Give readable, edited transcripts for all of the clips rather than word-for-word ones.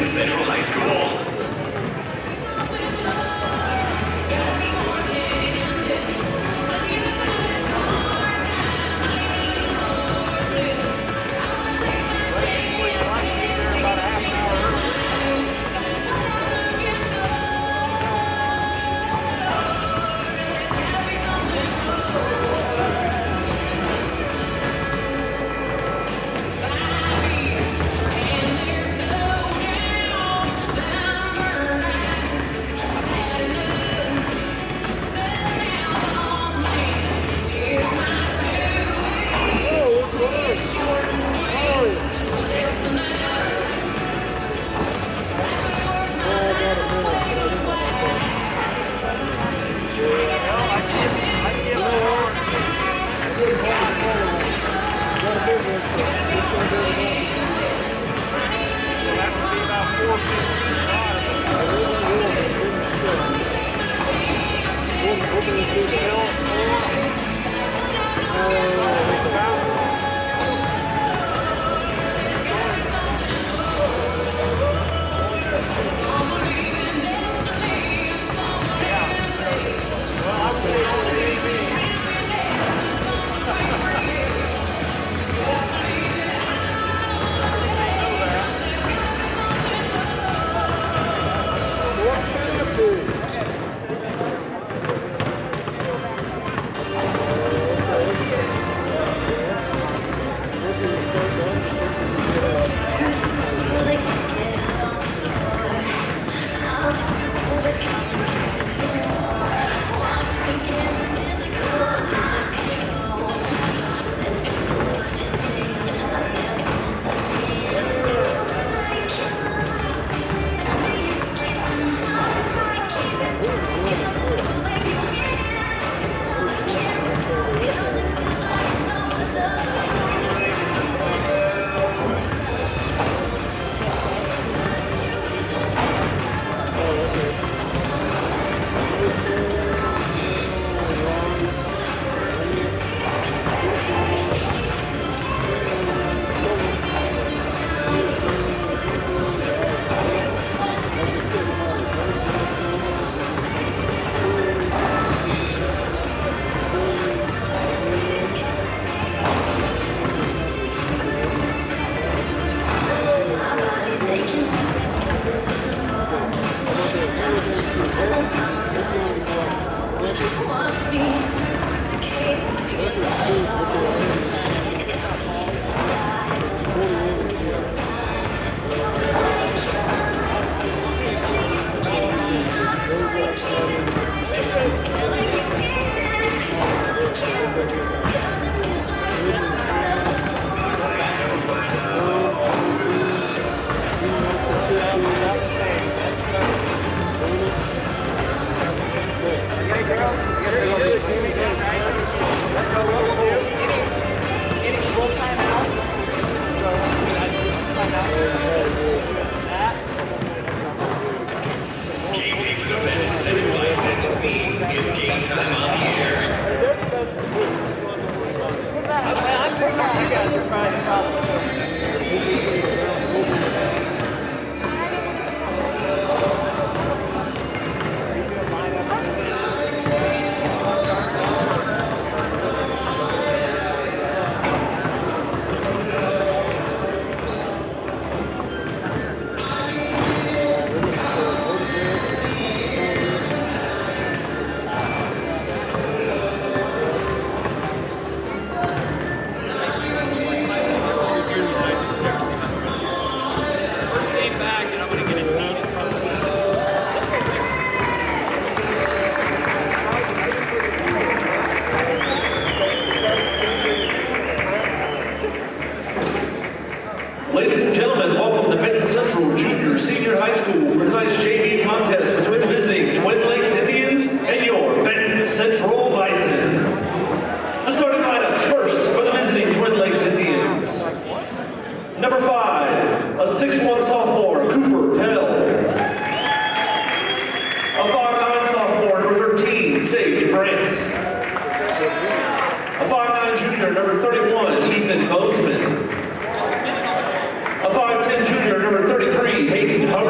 Central High School. Gaming for the Benton Central Bison means it's game time on the air. You guys are fine. Ladies and gentlemen, welcome to Benton Central Junior Senior High School for tonight's JV contest between visiting Twin Lakes Indians and your Benton Central Bison. The starting lineups first for the visiting Twin Lakes Indians. Number 5, a 6'1" sophomore, Cooper Pell. A 5'9" sophomore, number 13, Sage Brandt. A 5'9" junior, number 31, Ethan Bozeman. A 5'10" junior, number 33, Hayden Hubbard.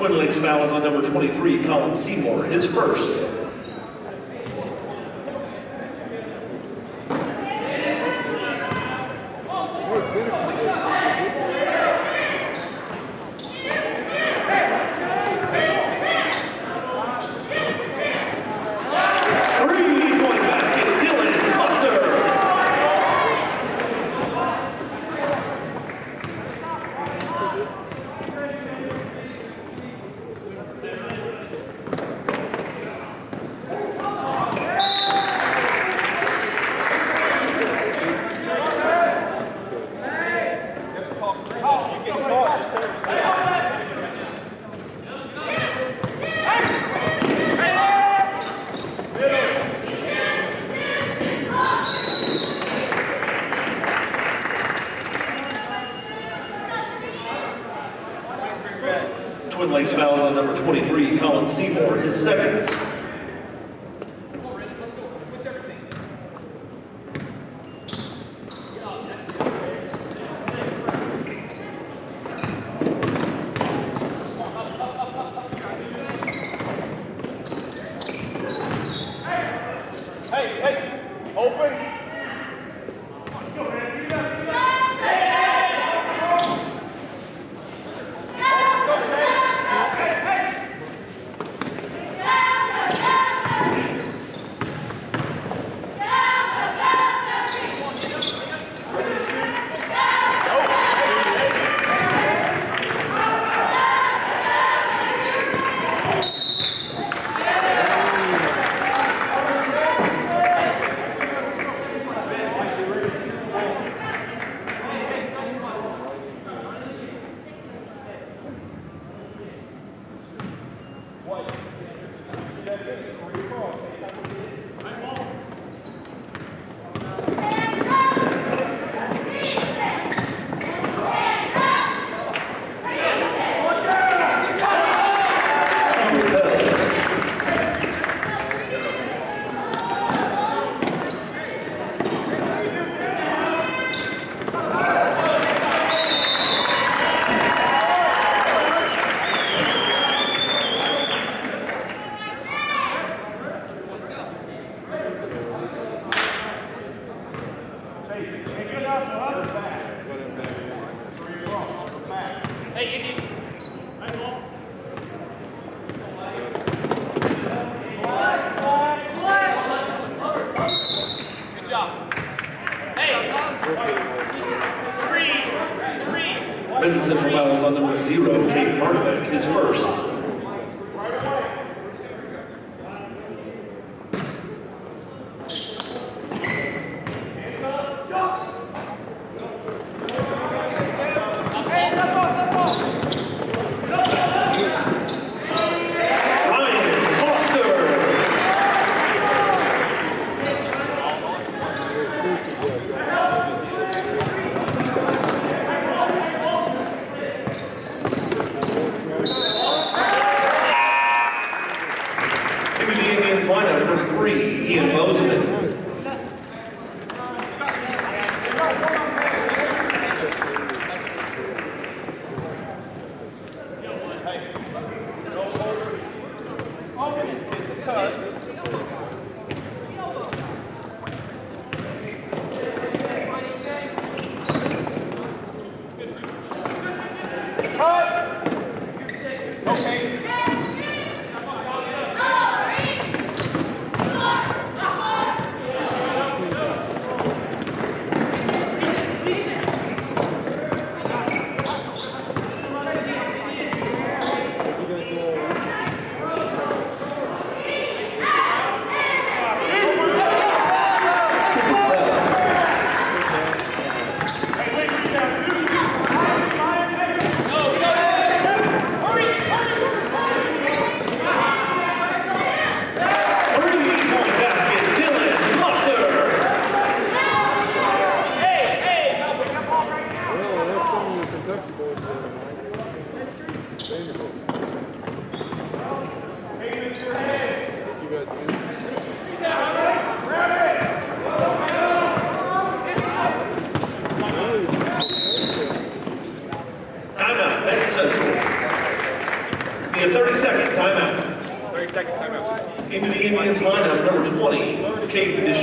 Twin Lakes foul is on number 23, Colin Seymour, his first. Twin Lakes fouls on number 23, Colin Seymour, his second. Benton Central fouls on number 0, Kate Barnebeck, his first.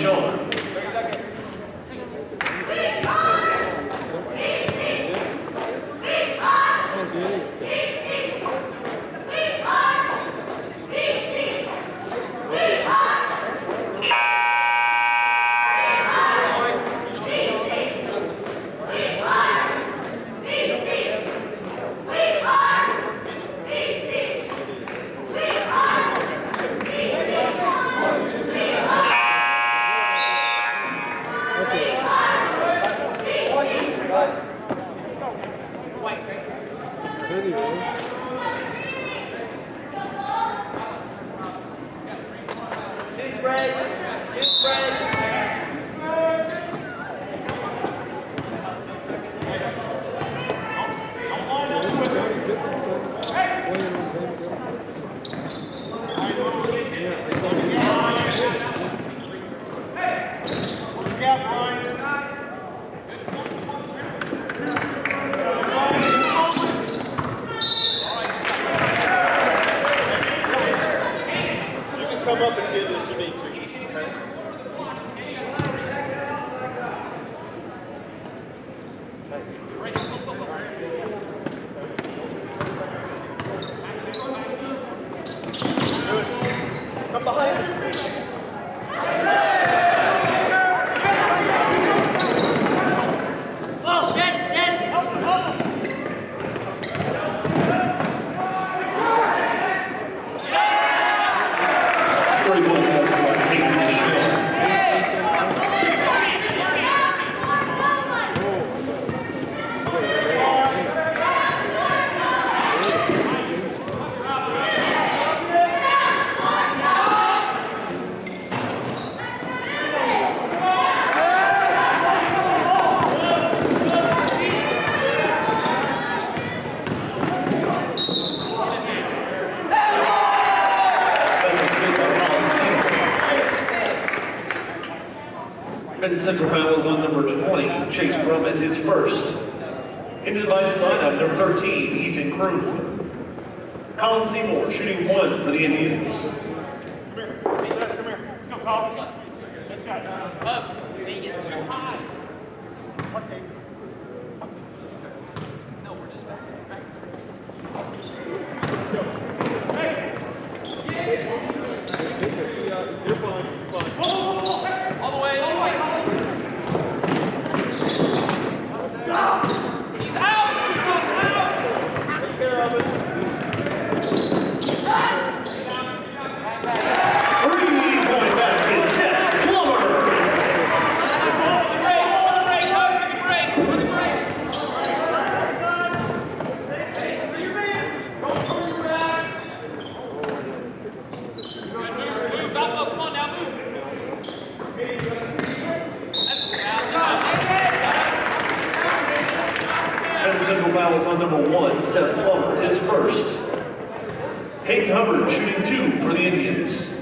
Sean. Come up and get it if you need to. Okay? Come behind him. Oh, get. Three-point basket by Peyton Sean. Benton Central foul is on number 20, Chase Brummett, his first. Into the Bison lineup, number 13, Ethan Kroon. Colin Seymour shooting 1 for the Indians. You're fine. All the way. He's out. Take care of it. Three-point basket, Seth Plummer. Come on now, move. Benton Central foul is on number 1, Seth Plummer, his first. Hayden Hubbard shooting 2 for the Indians.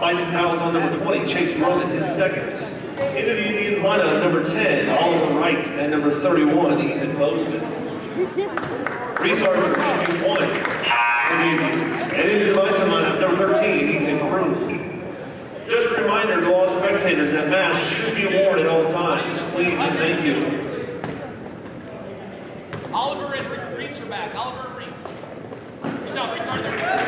Bison fouls on number 20, Chase Roman, his second. Into the Indians lineup, number 10, Oliver Wright, and number 31, Ethan Bozeman. Reese Arthur, shooting one for the Indians. And into the Bison lineup, number 13, Ethan Crew. Just a reminder to all spectators that masks should be worn at all times. Please and thank you. Oliver and Reese are back. Oliver and Reese. Good job, Reese Arthur.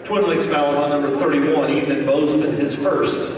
Twin Lakes fouls on number 31, Ethan Bozeman, his first.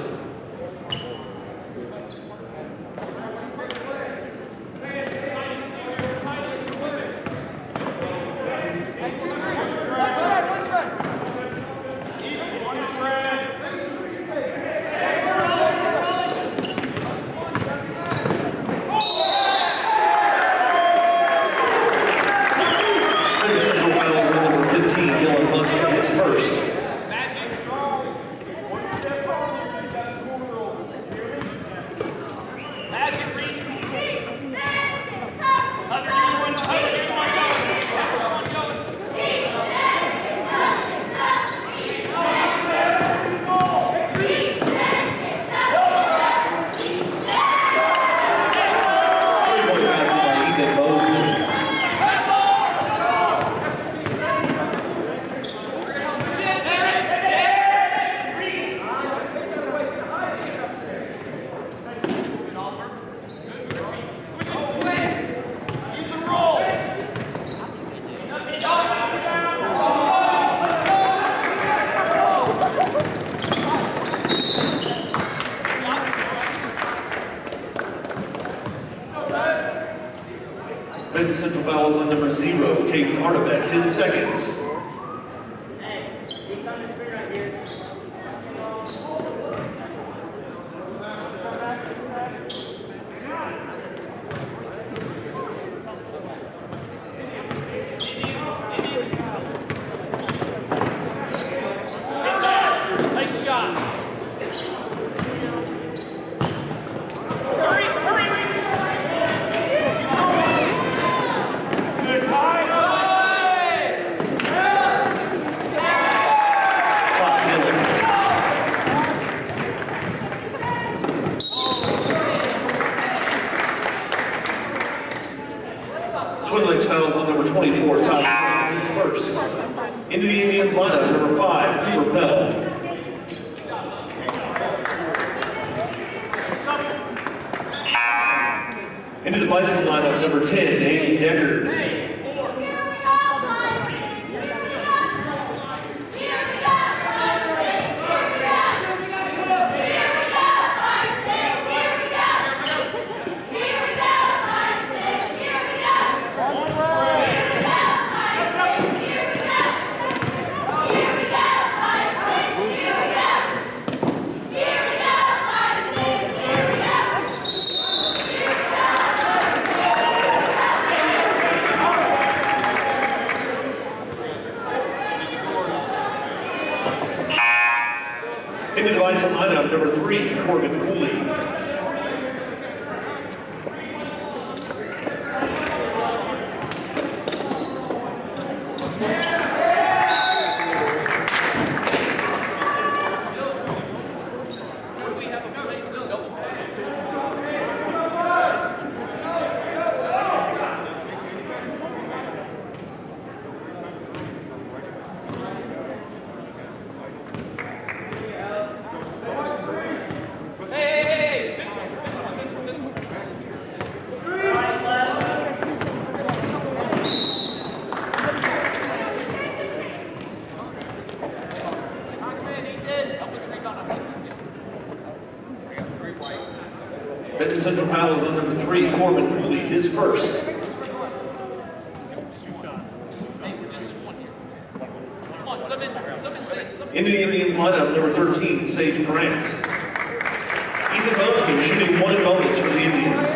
Benton Central fouls on number 0, Caden Hardebeck, his second. Hey, he's on the screen right here. Nice shot. Twin Lakes fouls on number 24, Ty his first. Into the Indians lineup, number 5, Cooper Pell. Into the Bison lineup, number 10, Aiden Deckard. Into the Bison lineup, number 3, Corbin Cooley. Benton Central fouls on number 3, Corbin Cooley, his first. Into the Indians lineup, number 13, Sage Grant. Ethan Bozeman shooting 1 in bonus for the Indians.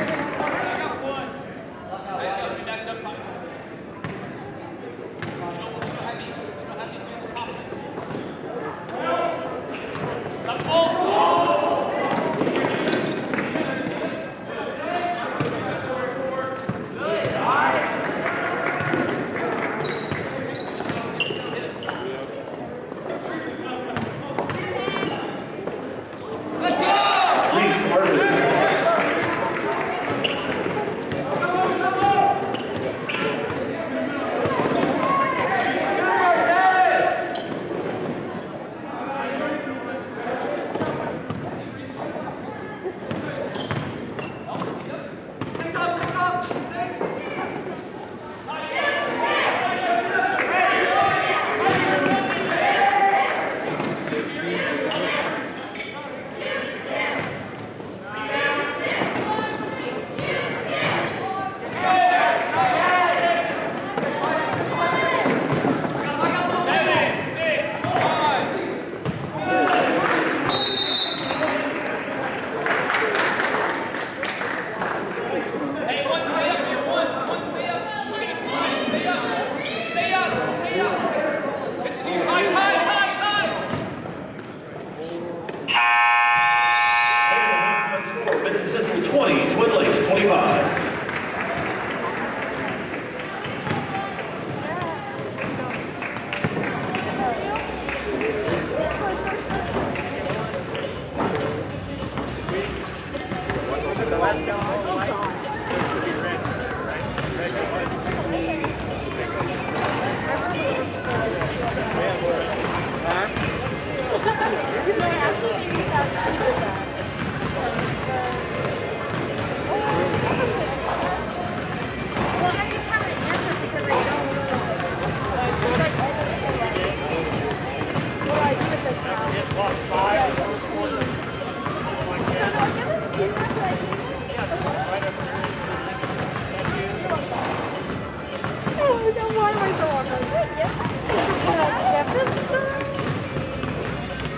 why am I so awkward? Yeah, this sucks.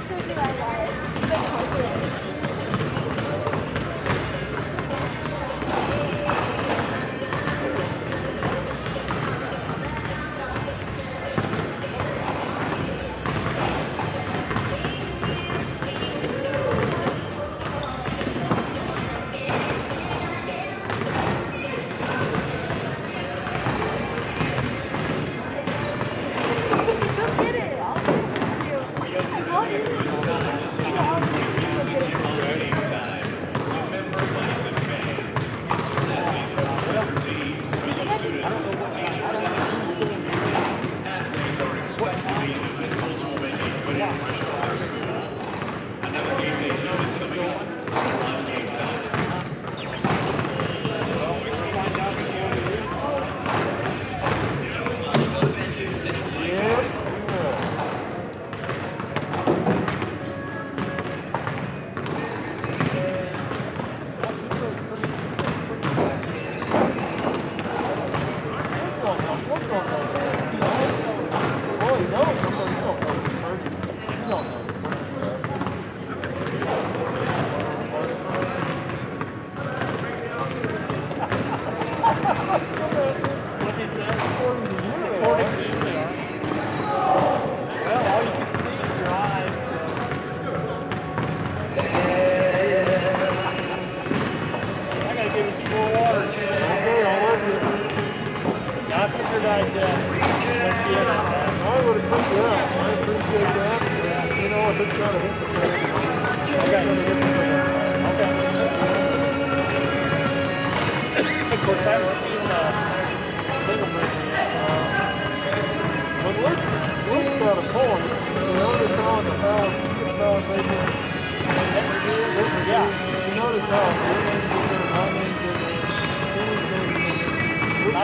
So do I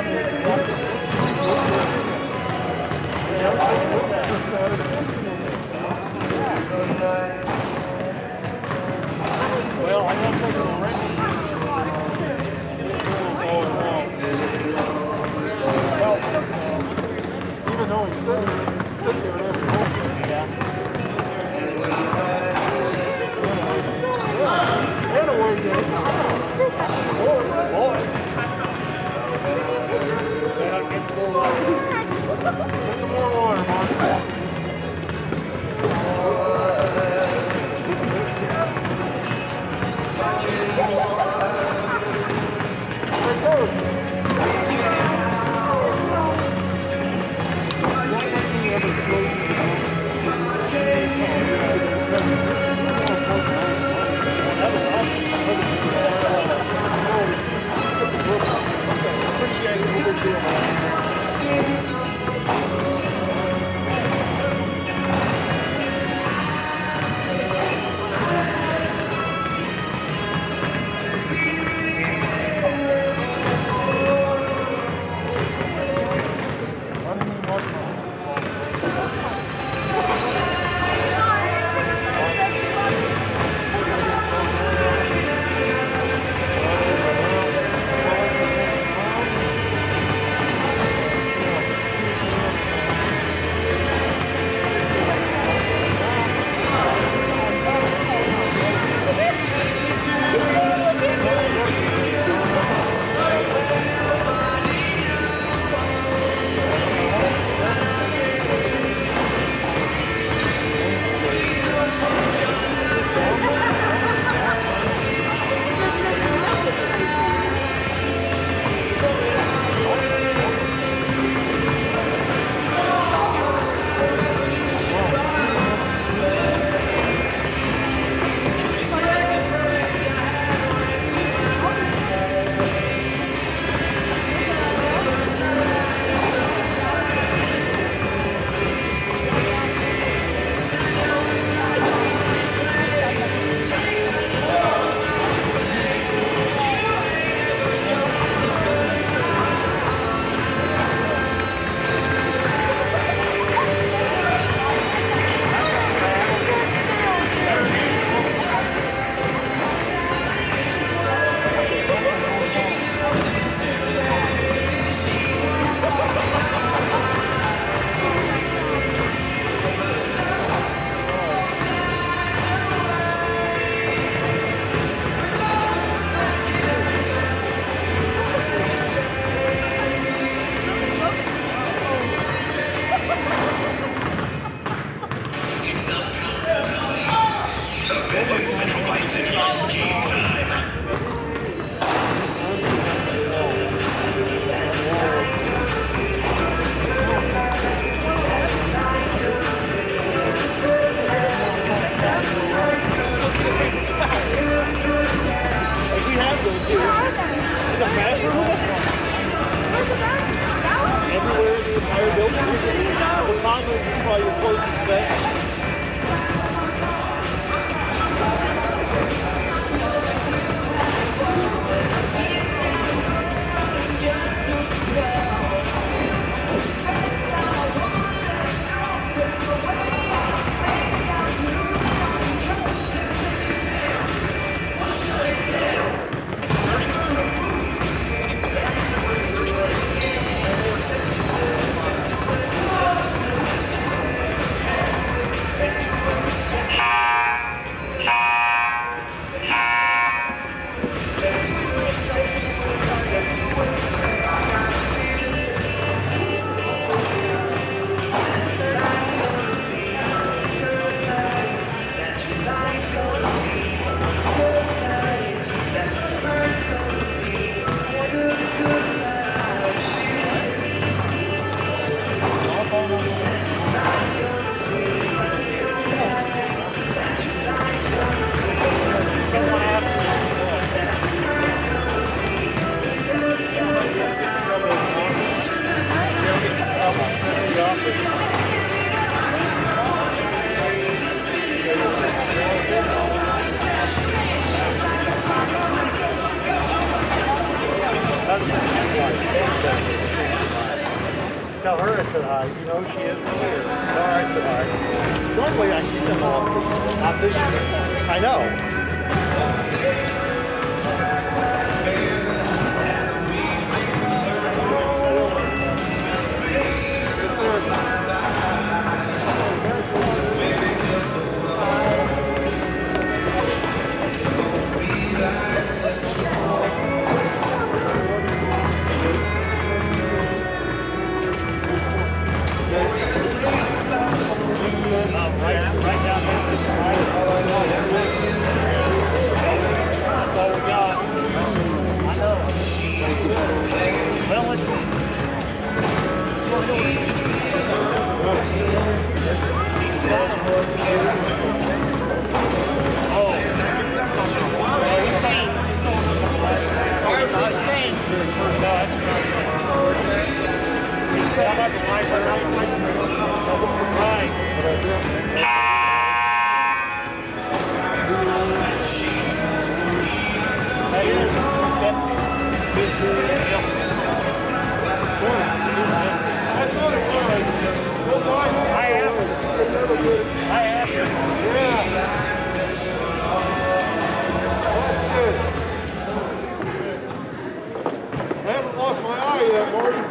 like the confidence. Well, I don't think it'll rain. Even though he's sitting there every home. Yeah. Anyway, boy. Get some more water, Mark. Conley is probably your closest set. Tell her I said hi. You know who she is earlier. Tell her I said hi. Normally I see them all. Not this year. I know. Right down there. That's all we got. I know. Well, I haven't lost my eye yet, Marty.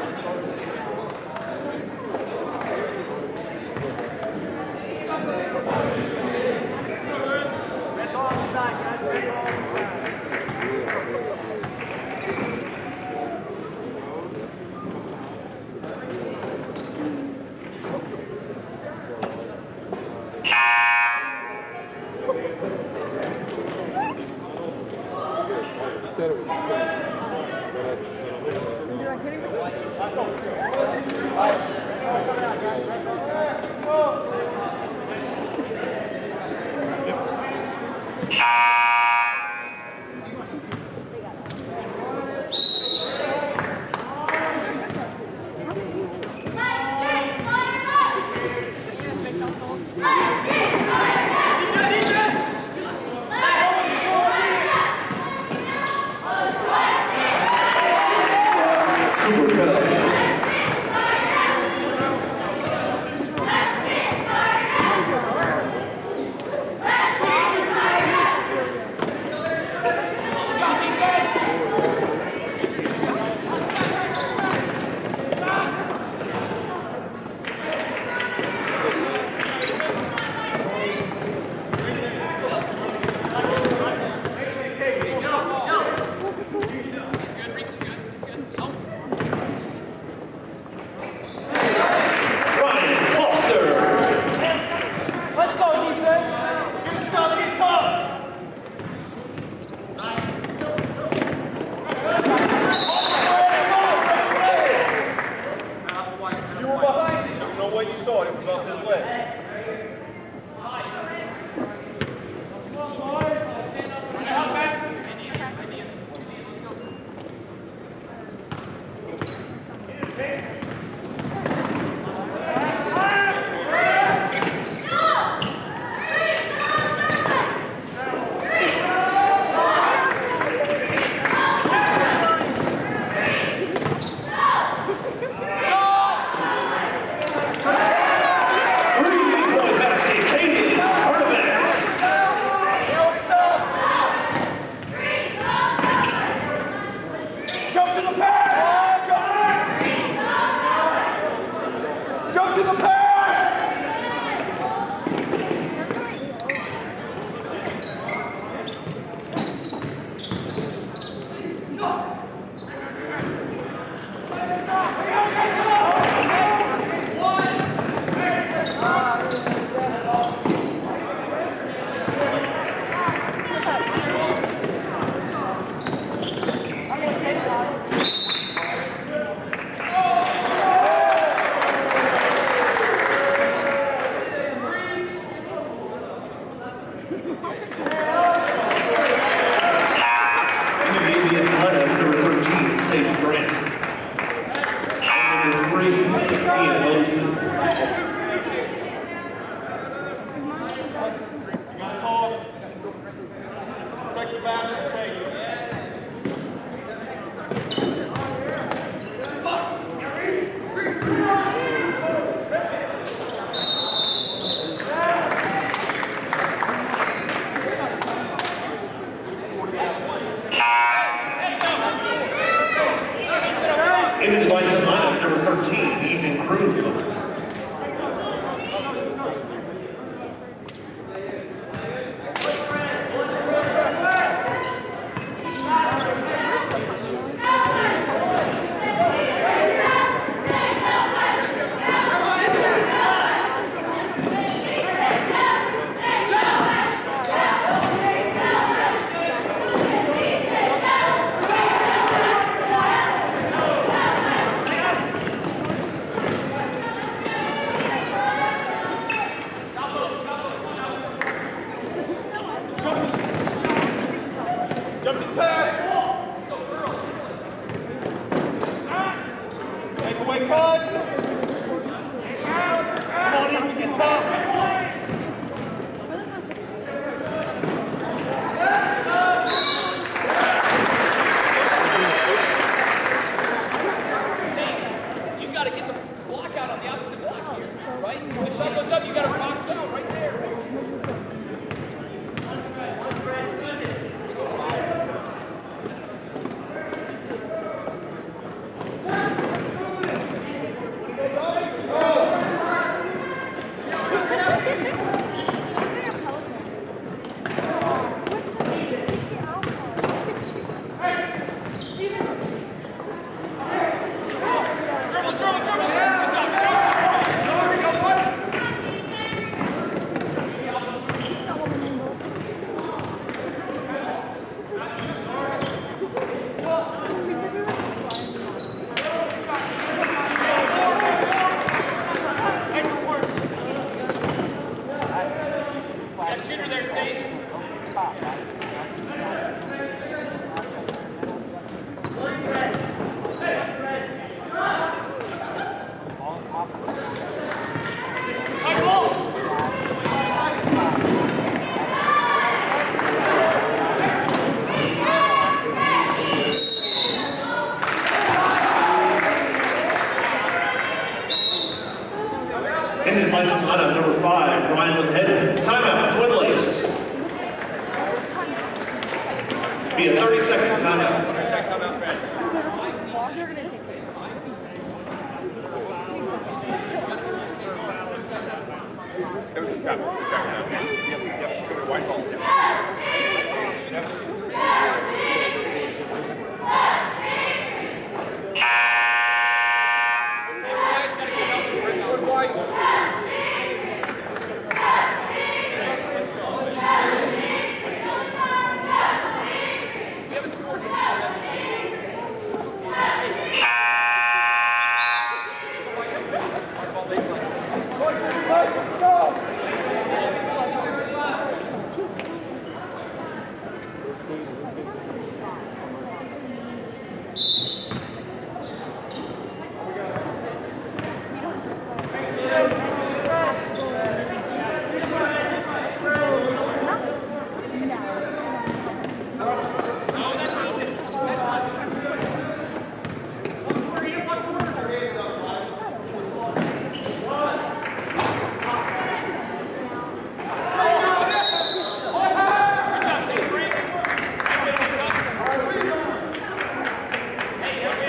to the pass! Jump to the pass. Take away cut. Come on, Ethan, get tough. You got to get the block out on the opposite block here, right? When the shot goes up, you got to box out right there. Ended by lineup number 5, Ryan with the head. Timeout, Twin Lakes. Be a 30-second timeout.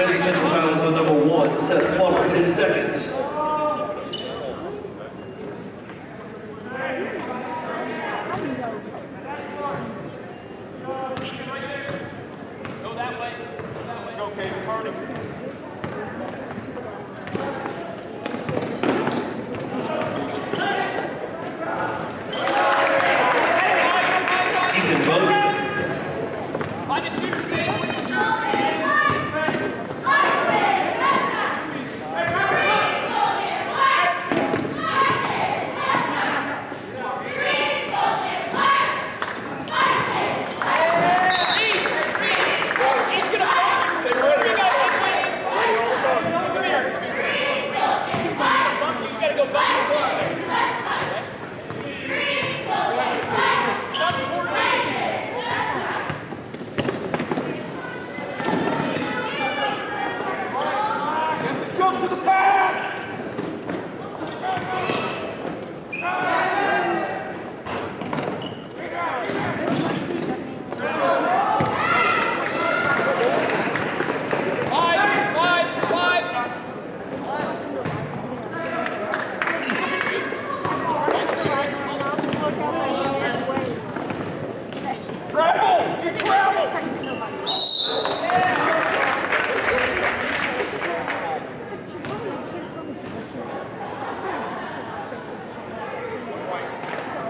Benton Central fouls on number 1, Seth Plummer, his second.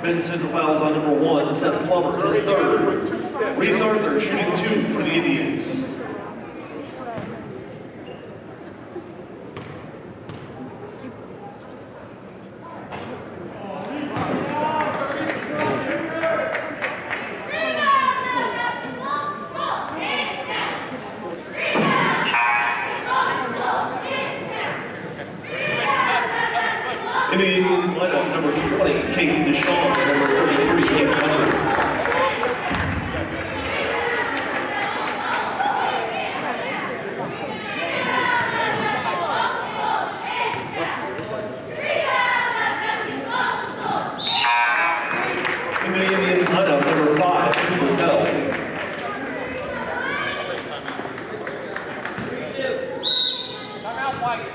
Benton Central fouls on number 1, Seth Plummer, his third. Reese Arthur shooting 2 for the Indians. In the Indians lineup, number 20, Kate Deshawn, and number 33, Kate Hunter. In the Indians lineup, number 5, Cooper Bell.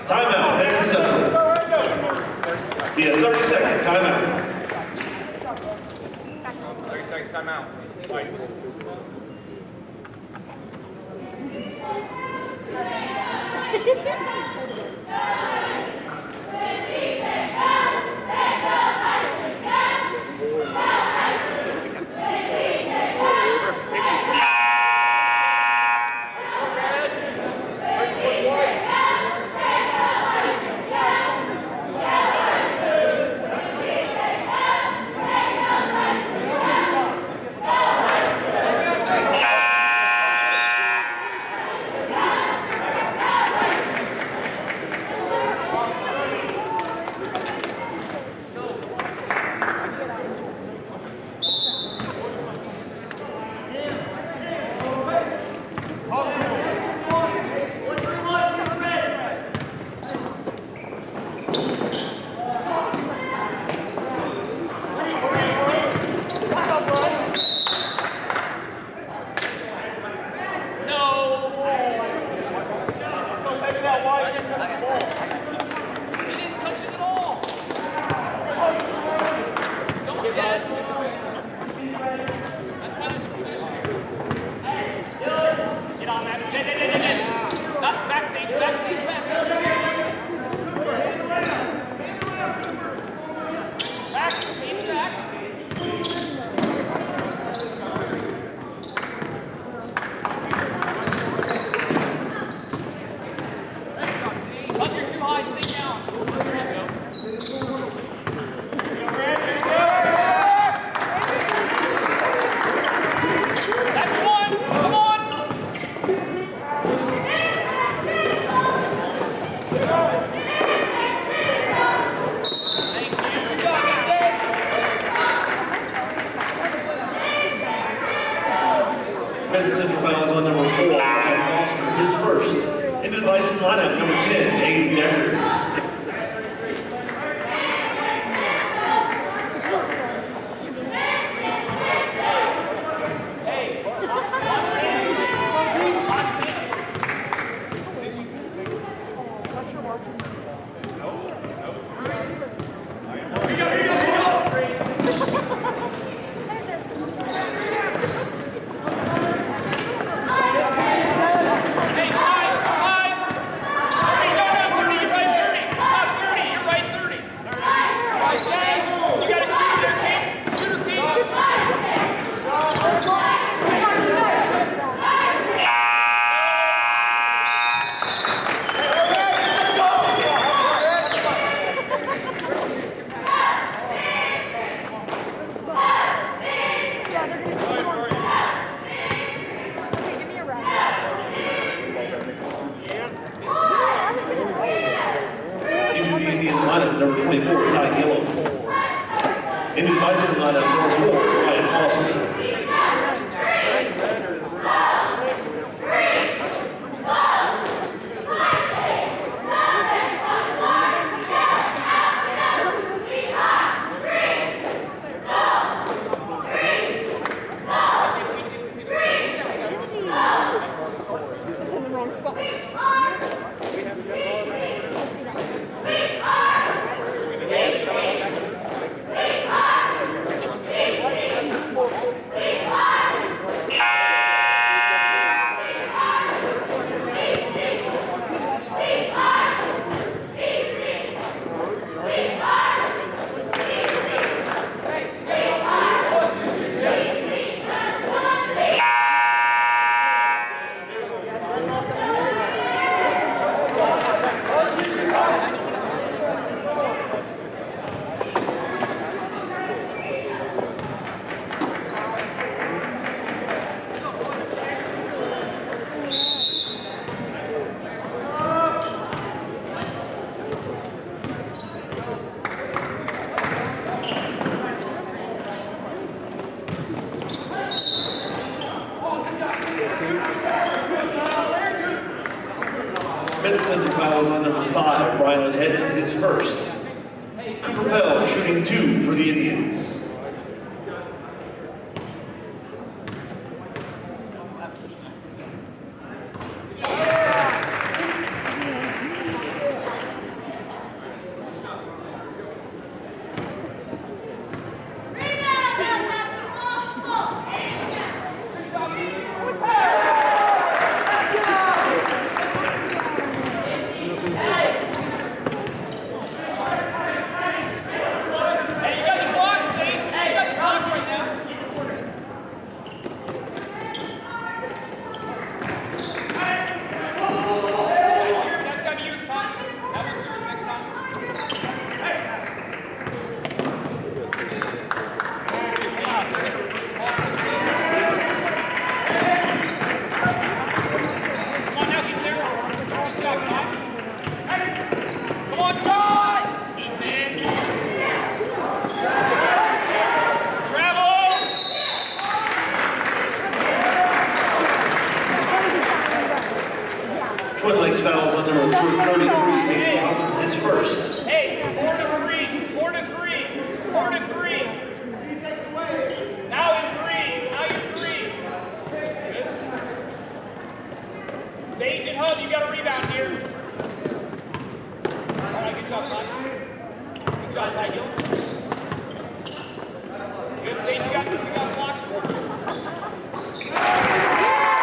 Timeout, Benton Central. Yeah, 30-second timeout. 30-second timeout. White. Benton Central fouls on number 4, Ryan Foster, his first. Into the Bison lineup, number 10, Aiden Decker. Number 24, Ty Gillum. Into the Bison lineup, number 4, Ryan Foster. It's in the wrong spot. first. Cooper Bell shooting 2 for the Indians. Twin Lakes fouls on number 33, his first. Hey, 4 to 3. Now in 3. Now you're 3. Good. Sage and Hub, you got a rebound here. All right, good job, Ty. Good job, Ty Gill. Good, Sage, you got blocked.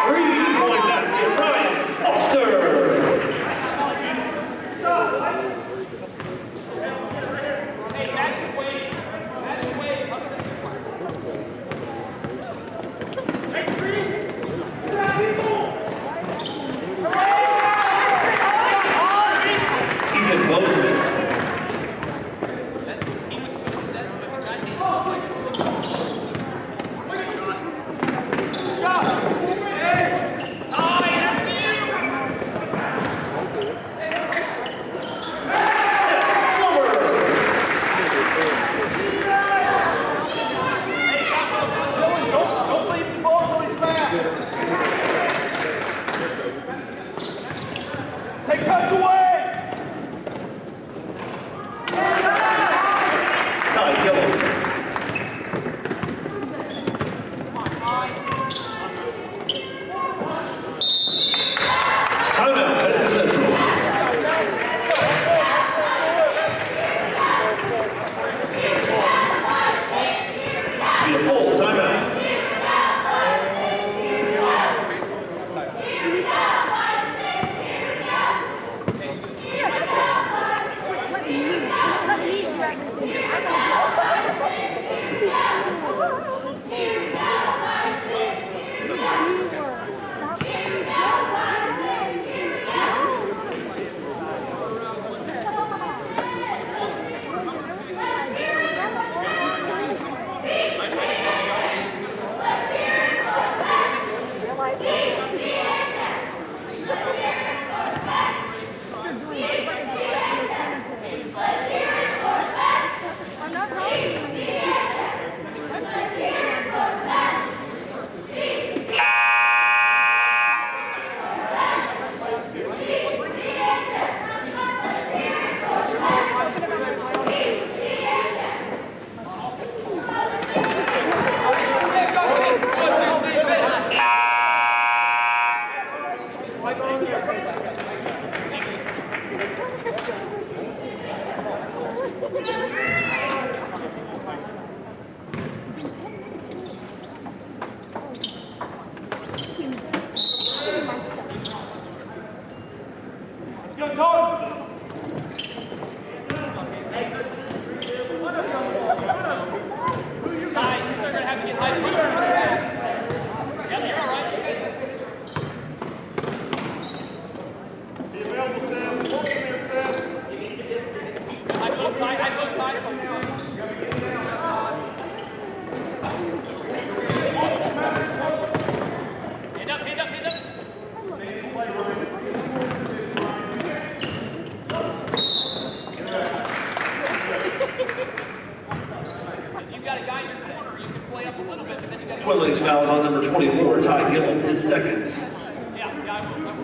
3-point basket, Ryan Foster. Hey, magic wave. Magic wave. Next three. Ethan Bozeman. He was so set with the guy named Twin Lakes fouls on number 24, Ty Gill, his second. Yeah, I will.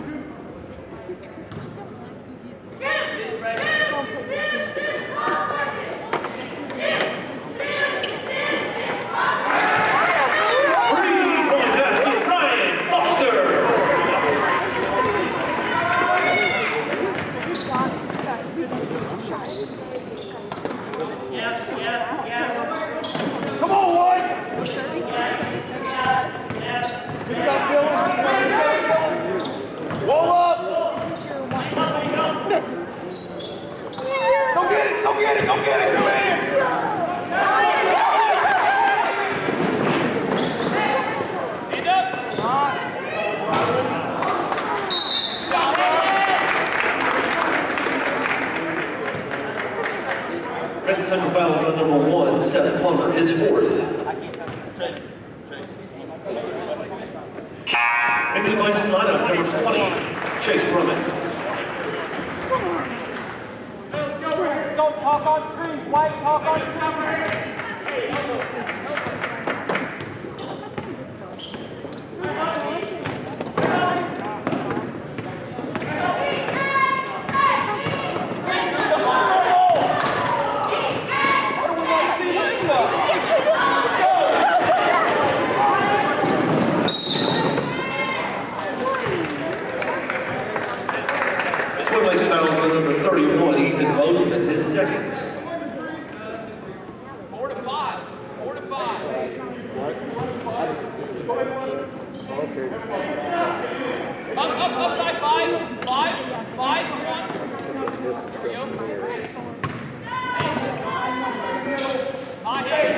Benton Central fouls on number 1, Seth Plummer, his 4th. Into the Bison lineup, number 20, Chase Brummett. Let's go. Talk on screens, White. Talk on screens. Twin Lakes fouls on number 31, Ethan Bozeman, his 2nd. 4 to 5. 4 to 5. Okay. Up, tie 5. 5. 5. 1. Here we go. Hey.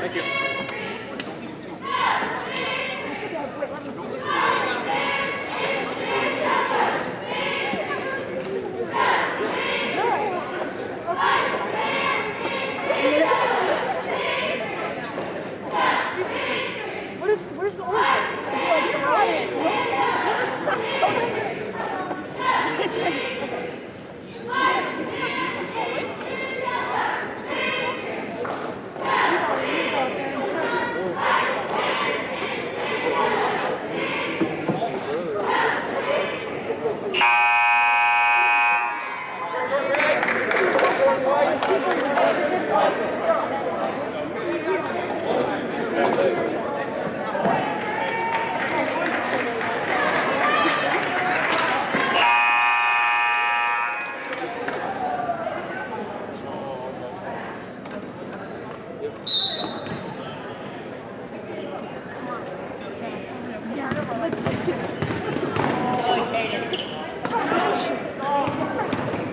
Thank you. Where's the orange?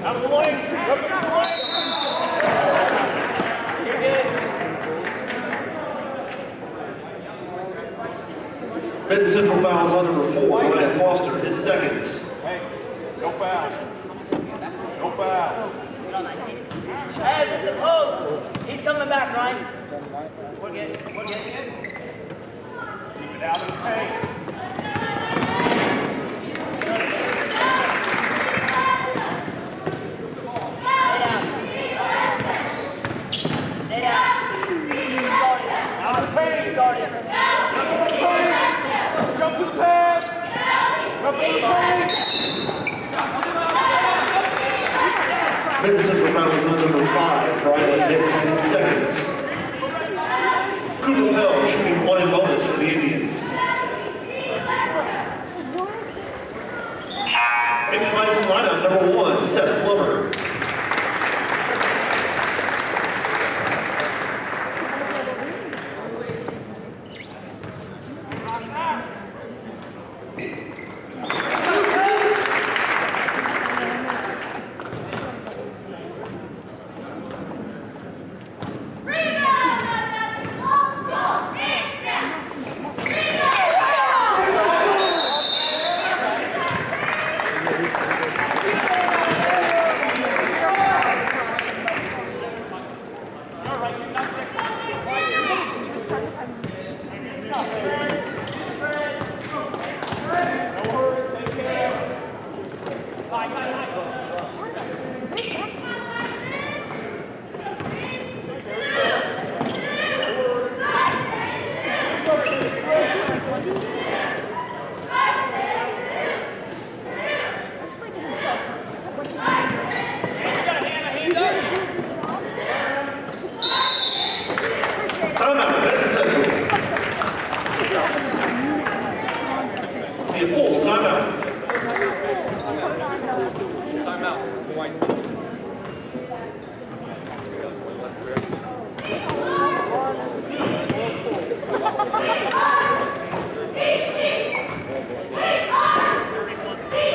Out of the way! Look at the way! You're good. Benton Central fouls on number 4, Ryan Foster, his 2nd. Hey, no foul. No foul. Hey, with the post. He's coming back, Ryan. We're good. We're good. Keep it out of the paint. Stay down. Out of the paint. Guard it. Jump to the pass. Jump to the paint. Benton Central fouls on number 5, Brian Hick, his 2nd. Cooper Pell shooting 1 in bonus for the Indians. Into the Bison lineup, number 1, Seth Plummer. Timeout, Benton Central. Be a full timeout. Timeout. White.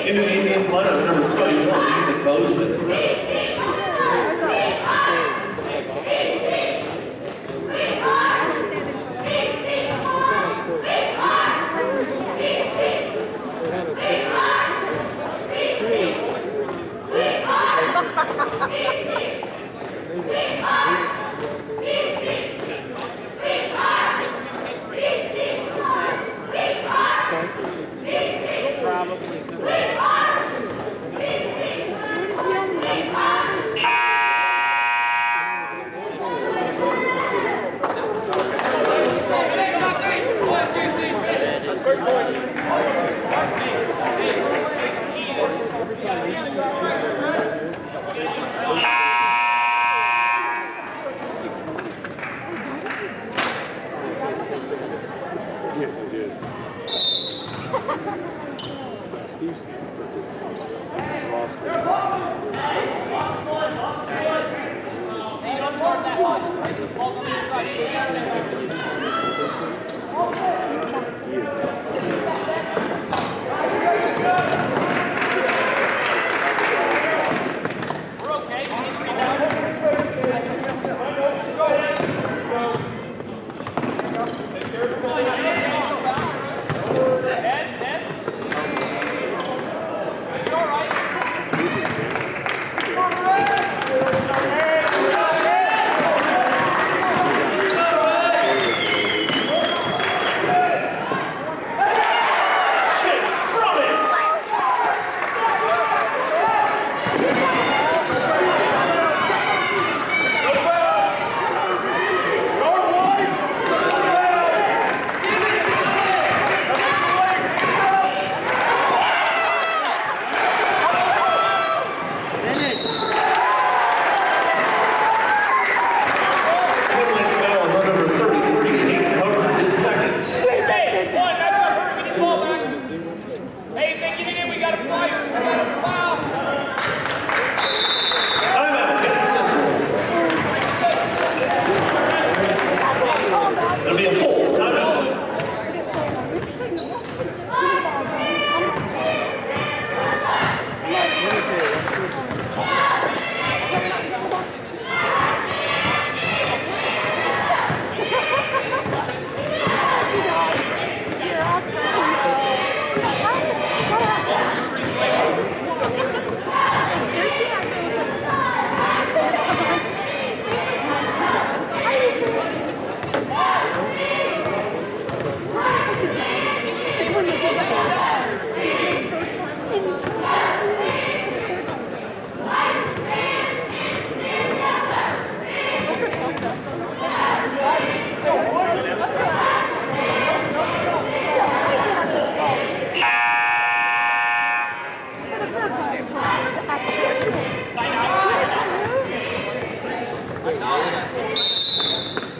Into the Indians lineup, number 31, Ethan Bozeman.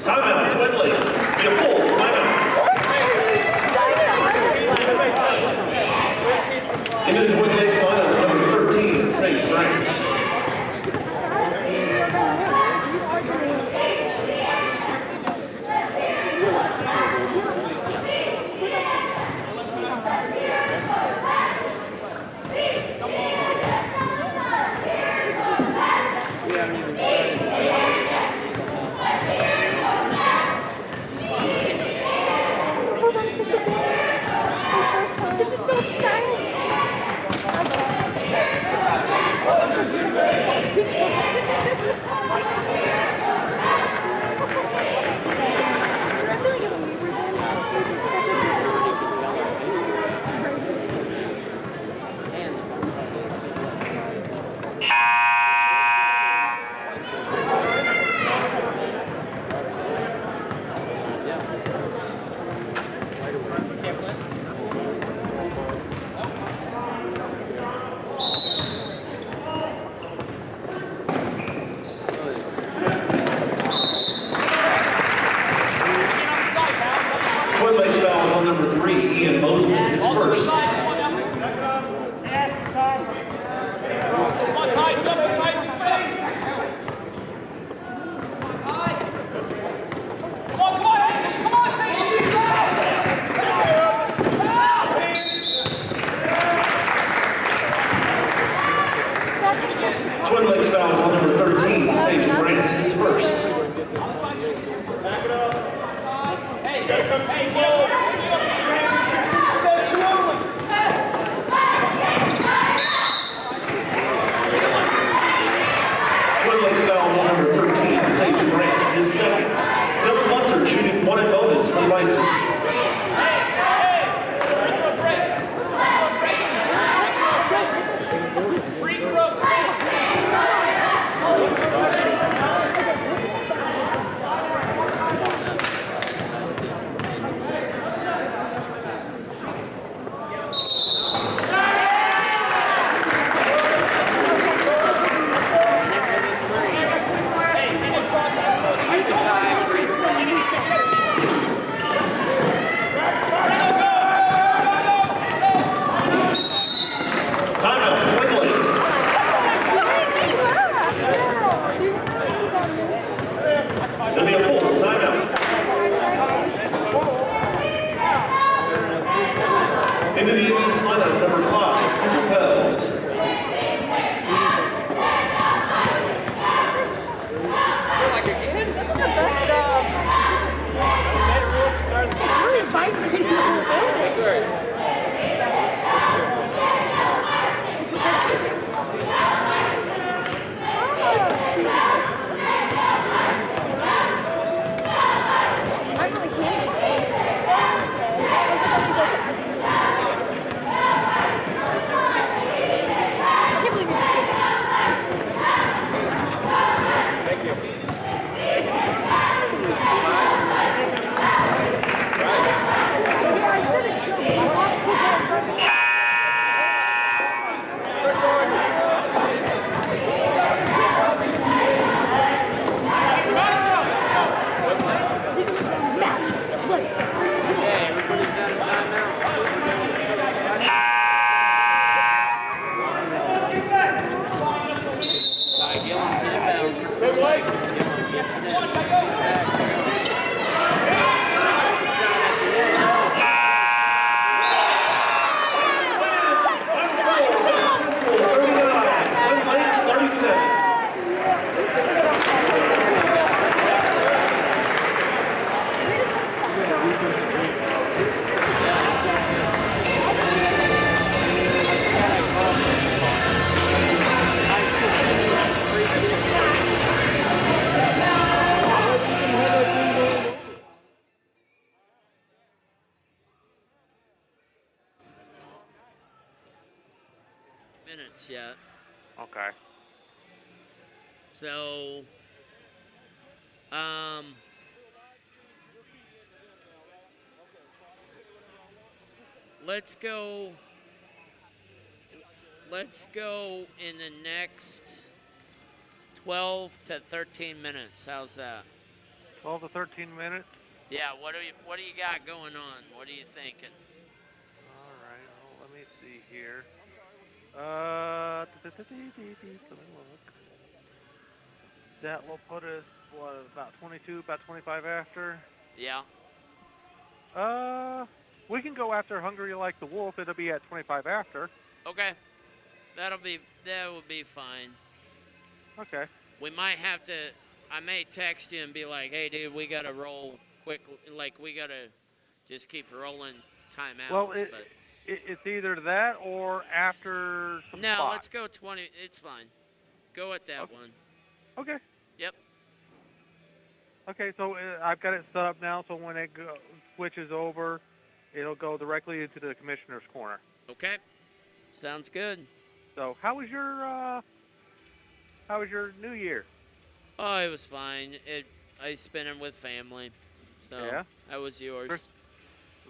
Timeout, Twin Lakes. Be a full timeout. Into the Twin Lakes lineup, number 13, St. Frank. This is so exciting. gotta come to the ball. Put your hands at your feet. Set it rolling. Twin Lakes fouls on number 13, St. Grant, his second. Dylan Musser shooting one and bonus for the Bison. Free throw. Timeout, Twin Lakes. It'll be a full timeout. Into the Indians lineup, number 5, Cooper Pell. Like again? That's the best job. It's really vibrating. I really can't. I can't believe you just did that. Thank you. Yeah, I said it, Joe. I watched people in match. Let's go. Hey, everybody's got a timeout. Ty Gillis inbound. Stay awake. Central 39, Twin Lakes 37. Minutes yet. Okay. So, let's go in the next 12 to 13 minutes. How's that? 12 to 13 minutes. Yeah, what do you got going on? What are you thinking? All right. Well, let me see here. Let me look. That will put us, what, about 22, about 25 after? Yeah. We can go after Hungry Like the Wolf. It'll be at 25 after. Okay. That would be fine. Okay. We might have to, I may text you and be like, hey, dude, we got to roll quick. Like, we got to just keep rolling timeouts. Well, but it's either that or after some no, spots. let's go 20. It's fine. Go with that one. Okay. Yep. Okay, so I've got it set up now, so when it switches over, it'll go directly into the commissioner's corner. Okay. Sounds good. So, how was your New Year? Oh, it was fine. I spent it with family. So, Yeah? How was yours?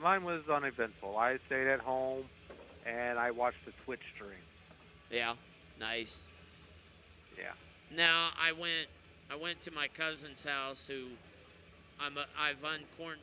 Mine was uneventful. I stayed at home, and I watched the Twitch stream. Yeah. Nice. Yeah. Now, I went to my cousin's house who I've uncorn.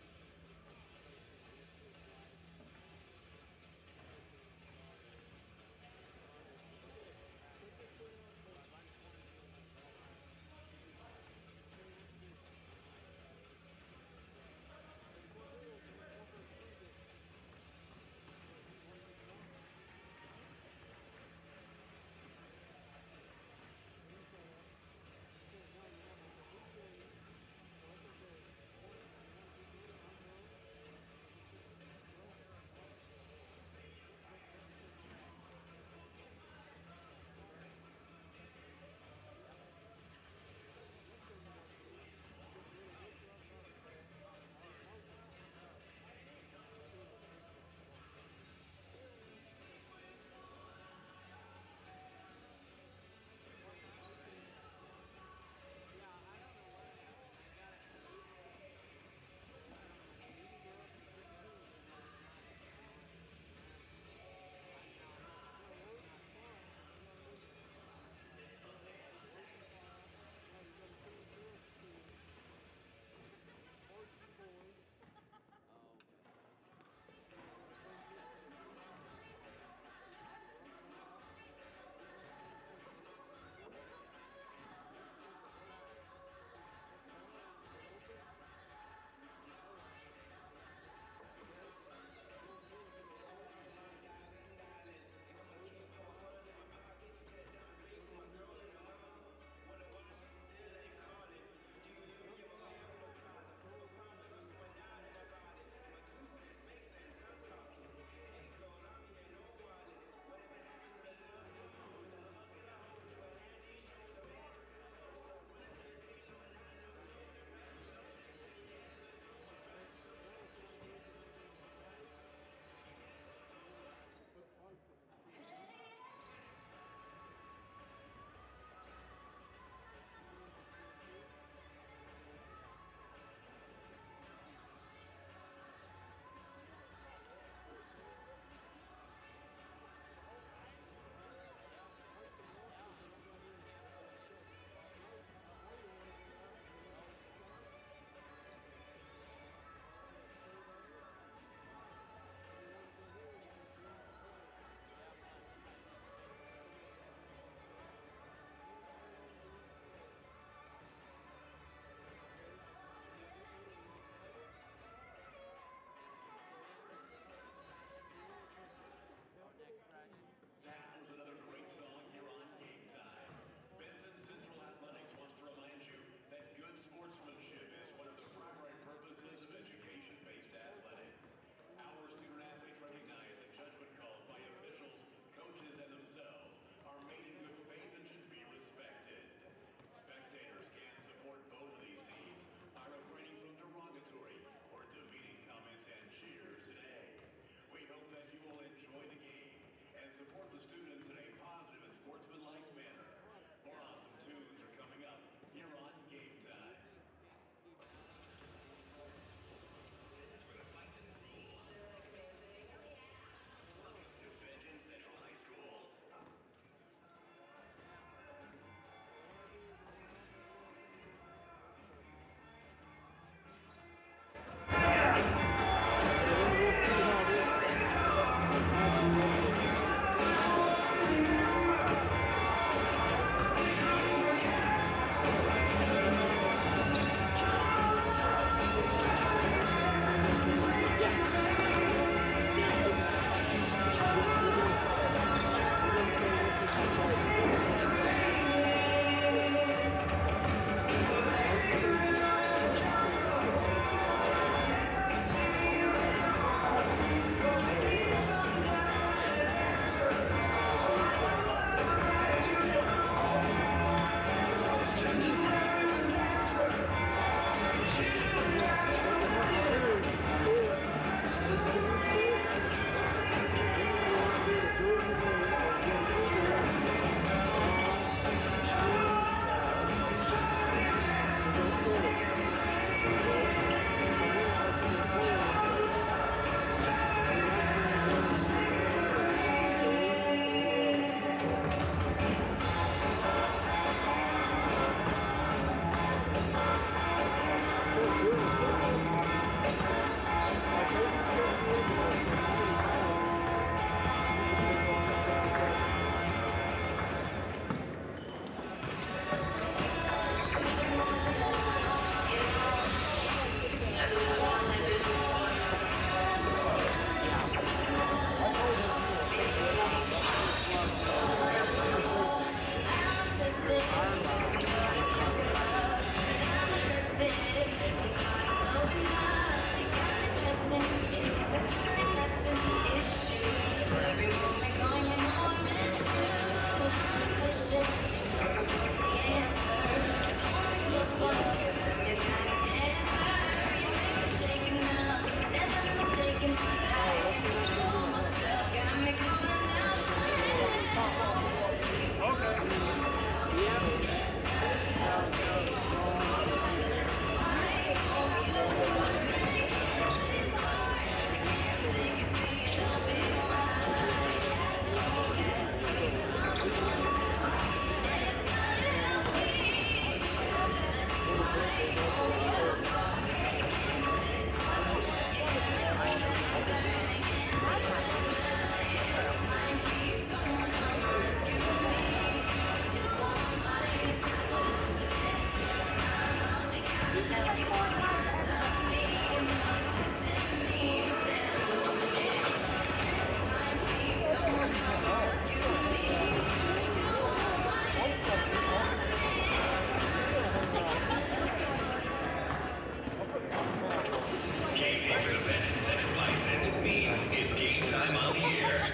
day for the Benton Central Bison means it's game time on the air.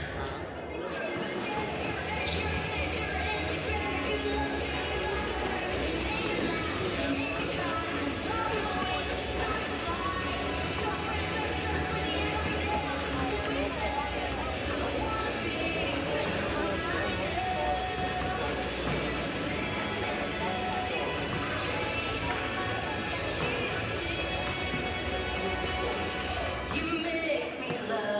You make me love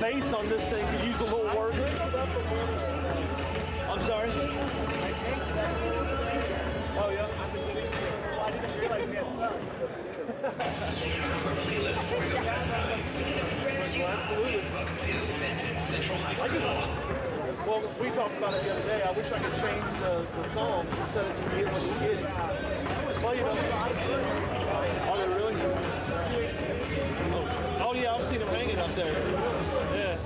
bass on this thing could use a little work. I'm sorry? Oh, yeah? I didn't realize we had tons. Absolutely. Well, we talked about it the other day. I wish I could change the song instead of just getting what you get. Well, you know. Are they really? Oh, yeah, I've seen them hanging up there. Yeah.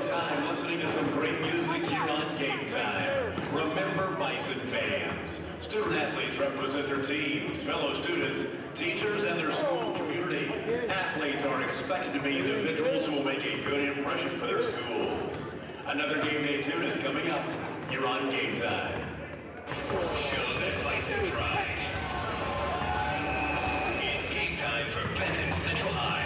good time listening to some great music here on Game Time. Remember, Bison fans, student athletes represent their teams, fellow students, teachers, and their school community. Athletes are expected to be individuals who will make a good impression for their schools. Another game day tune is coming up here on Game Time. Show that Bison pride. It's game time for Benton Central High.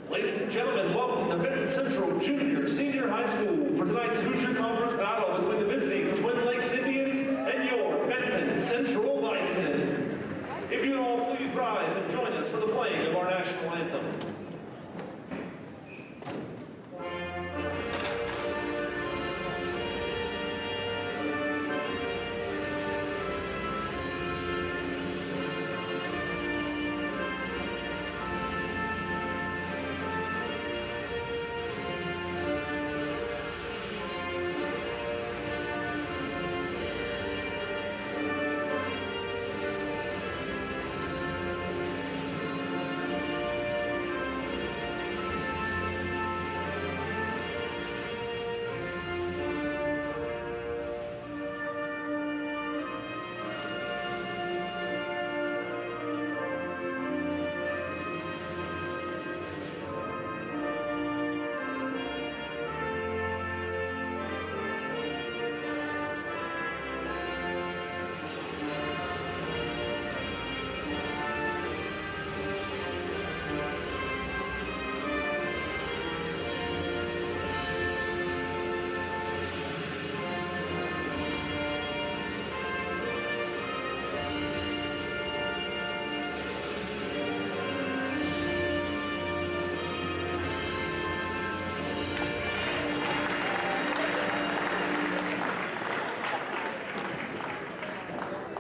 Ladies and gentlemen, welcome to Benton Central Junior Senior High School for tonight's Hoosier Conference battle between the visiting Twin Lakes Indians and your Benton Central Bison. If you would all please rise and join us for the playing of our national anthem.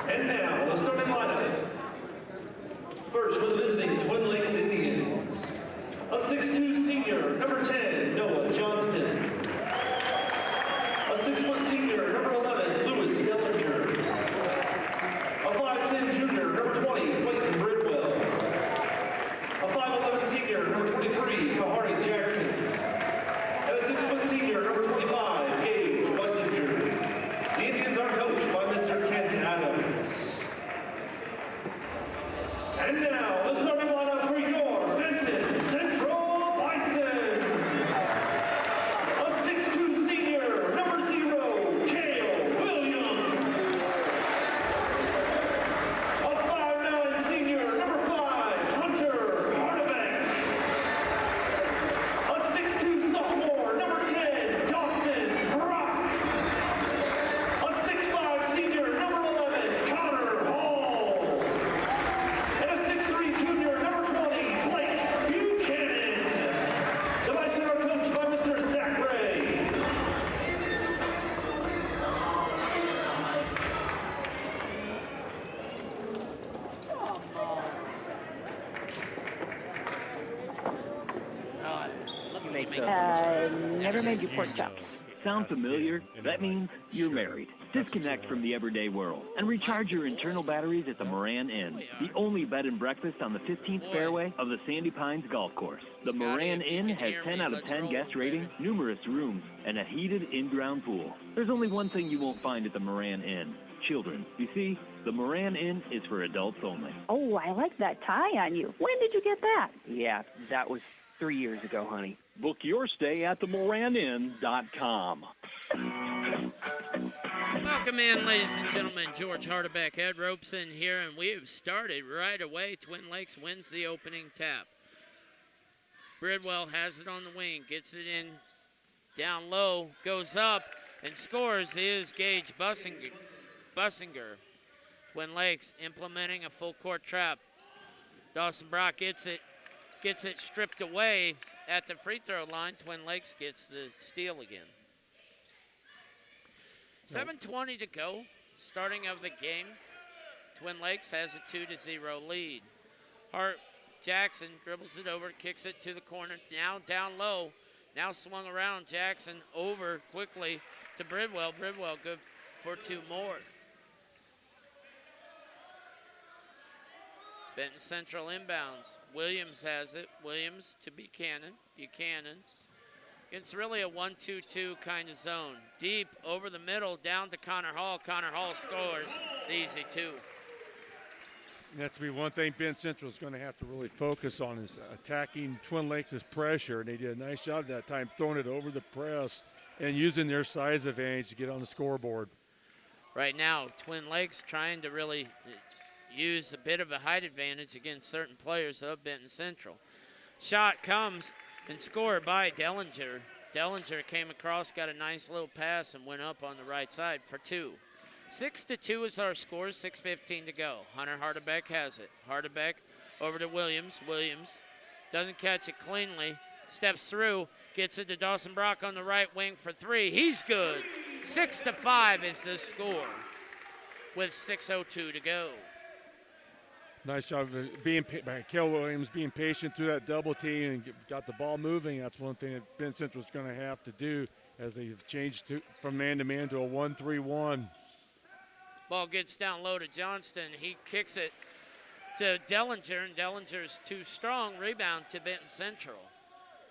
And now, the starting lineup. First for the visiting Twin Lakes Indians, a 6'2" senior, number 10, Noah Johnston. A 6' senior, number 11, Lewis Dellinger. A 5'10" junior, number 20, Clayton Bridwell. A 5'11" senior, number 23, Kahari Jackson. And a 6' senior, number 25, Gage Bussinger. The Indians are coached by Mr. Kent Adams. And now, the starting lineup for your Benton Central Bison. A 6'2" senior, number 0, Cale Williams. A 5'9" senior, number 5, Hunter Hardebeck. A 6'2" sophomore, number 10, Dawson Brock. A 6'5" senior, number 11, Connor Hall. And a 6'3" junior, number 20, Blake Buchanan. The Bison are coached by Mr. Zach Ray. Never made you pork chops. Sound familiar? That means you're married. Disconnect from the everyday world and recharge your internal batteries at the Moran Inn, the only bed and breakfast on the 15th fairway of the Sandy Pines Golf Course. The Moran Inn has 10 out of 10 guest ratings, numerous rooms, and a heated in-ground pool. There's only one thing you won't find at the Moran Inn: children. You see, the Moran Inn is for adults only. Oh, I like that tie on you. When did you get that? Yeah, that was 3 years ago, honey. Book your stay at themoranin.com. Welcome in, ladies and gentlemen. George Hardebeck, Ed Robeson here, and we have started right away. Twin Lakes wins the opening tap. Bridwell has it on the wing, gets it in down low, goes up, and scores is Gage Bussinger. Twin Lakes implementing a full court trap. Dawson Brock gets it stripped away at the free throw line. Twin Lakes gets the steal again. 7:20 to go, starting of the game. Twin Lakes has a 2-0 lead. Hart Jackson dribbles it over, kicks it to the corner, now down low, now swung around. Jackson over quickly to Bridwell. Bridwell good for 2 more. Benton Central inbounds. Williams has it. Williams to Buchanan. Buchanan. It's really a 1-2-2 kind of zone. Deep over the middle, down to Connor Hall. Connor Hall scores the easy 2. And that's to be one thing Benton Central is going to have to really focus on, is attacking Twin Lakes' pressure. And they did a nice job that time throwing it over the press and using their size advantage to get on the scoreboard. Right now, Twin Lakes trying to really use a bit of a height advantage against certain players of Benton Central. Shot comes and scored by Dellinger. Dellinger came across, got a nice little pass, and went up on the right side for 2. 6-2 is our score, 6:15 to go. Hunter Hardebeck has it. Hardebeck over to Williams. Williams doesn't catch it cleanly. Steps through, gets it to Dawson Brock on the right wing for 3. He's good. 6-5 is the score with 6:02 to go. Nice job of by Kel Williams being patient through that double team and got the ball moving. That's one thing that Benton Central's going to have to do as they've changed from man-to-man to a 1-3-1. Ball gets down low to Johnston. He kicks it to Dellinger, and Dellinger's too strong. Rebound to Benton Central.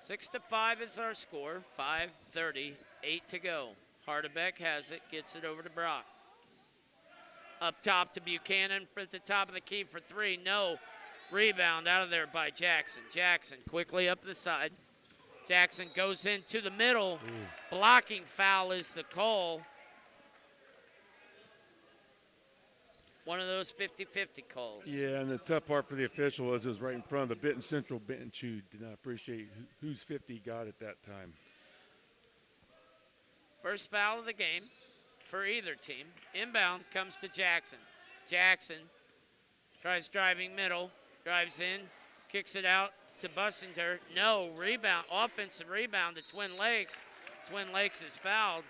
6-5 is our score. 5:38 to go. Hardebeck has it, gets it over to Brock. Up top to Buchanan at the top of the key for 3. No. Rebound out of there by Jackson. Jackson quickly up the side. Jackson goes into the middle. Blocking foul is the call. One of those 50-50 calls. Yeah, and the tough part for the official was it was right in front of the Benton Central bench who did not appreciate whose 50 got at that time. First foul of the game for either team. Inbound comes to Jackson. Jackson tries driving middle, drives in, kicks it out to Bussinger. No, rebound, offensive rebound to Twin Lakes. Twin Lakes is fouled.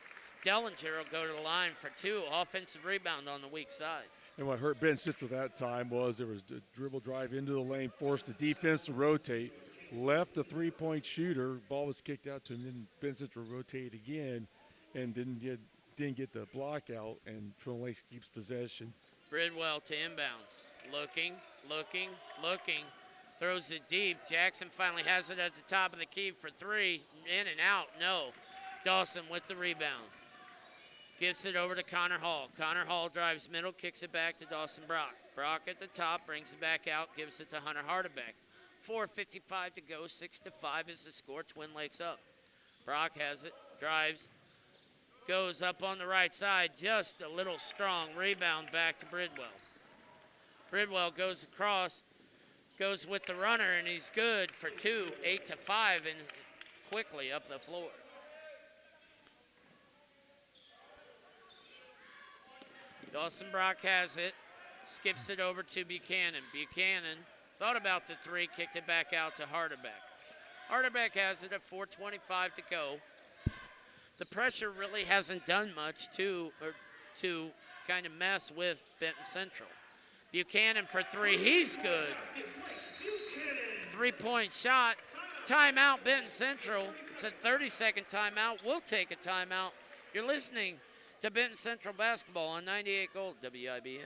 Dellinger will go to the line for 2. Offensive rebound on the weak side. And what hurt Benton Central that time was there was a dribble drive into the lane, forced the defense to rotate, left the three-point shooter, ball was kicked out to him, then Benton Central rotated again and didn't get the block out, and Twin Lakes keeps possession. Bridwell to inbounds. Looking. Throws it deep. Jackson finally has it at the top of the key for 3. In and out, no. Dawson with the rebound. Gives it over to Connor Hall. Connor Hall drives middle, kicks it back to Dawson Brock. Brock at the top, brings it back out, gives it to Hunter Hardebeck. 4:55 to go, 6-5 is the score, Twin Lakes up. Brock has it, drives, goes up on the right side, just a little strong. Rebound back to Bridwell. Bridwell goes across, goes with the runner, and he's good for 2, 8-5, and quickly up the floor. Dawson Brock has it, skips it over to Buchanan. Buchanan thought about the 3, kicked it back out to Hardebeck. Hardebeck has it at 4:25 to go. The pressure really hasn't done much to kind of mess with Benton Central. Buchanan for 3, he's good. 3-point shot. Timeout, Benton Central. It's a 30-second timeout. We'll take a timeout. You're listening to Benton Central basketball on 98 Gold WIBN.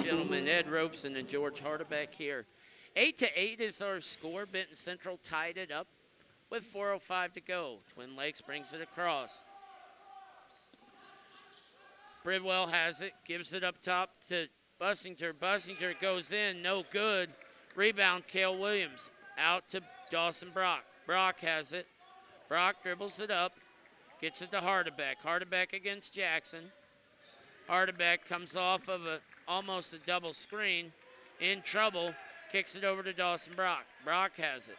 Gentlemen, Ed Robeson and George Hardebeck here. 8-8 is our score. Benton Central tied it up with 4:05 to go. Twin Lakes brings it across. Bridwell has it, gives it up top to Bussinger. Bussinger goes in, no good. Rebound, Cale Williams. Out to Dawson Brock. Brock has it. Brock dribbles it up, gets it to Hardebeck. Hardebeck against Jackson. Hardebeck comes off of almost a double screen, in trouble, kicks it over to Dawson Brock. Brock has it.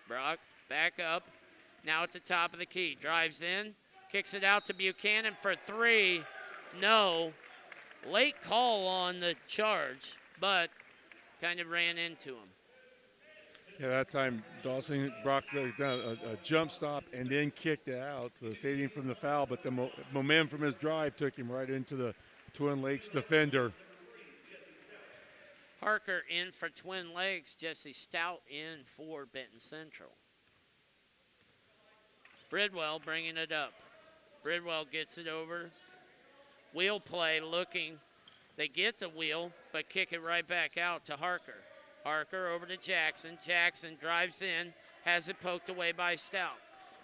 Brock back up, now at the top of the key, drives in, kicks it out to Buchanan for 3. No. Late call on the charge, but kind of ran into him. Yeah, that time Dawson Brock done a jump stop and then kicked it out, saving from the foul, but the momentum from his drive took him right into the Twin Lakes defender. Parker in for Twin Lakes, Jesse Stout in for Benton Central. Bridwell bringing it up. Bridwell gets it over. Wheel play, looking, They get the wheel, but kick it right back out to Harker. Harker over to Jackson. Jackson drives in, has it poked away by Stout.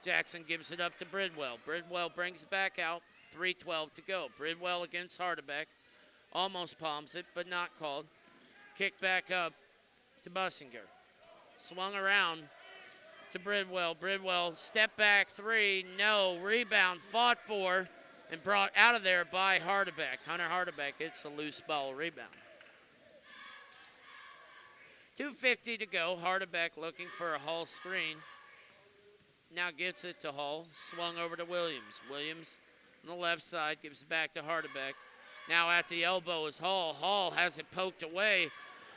Jackson gives it up to Bridwell. Bridwell brings it back out. 3:12 to go. Bridwell against Hardebeck. Almost palms it, but not called. Kick back up to Bussinger. Swung around to Bridwell. Bridwell, step back three, no. Rebound, fought for, and brought out of there by Hardebeck. Hunter Hardebeck hits the loose ball rebound. 2:50 to go. Hardebeck looking for a Hall screen. Now gets it to Hall. Swung over to Williams. Williams on the left side gives it back to Hardebeck. Now at the elbow is Hall. Hall has it poked away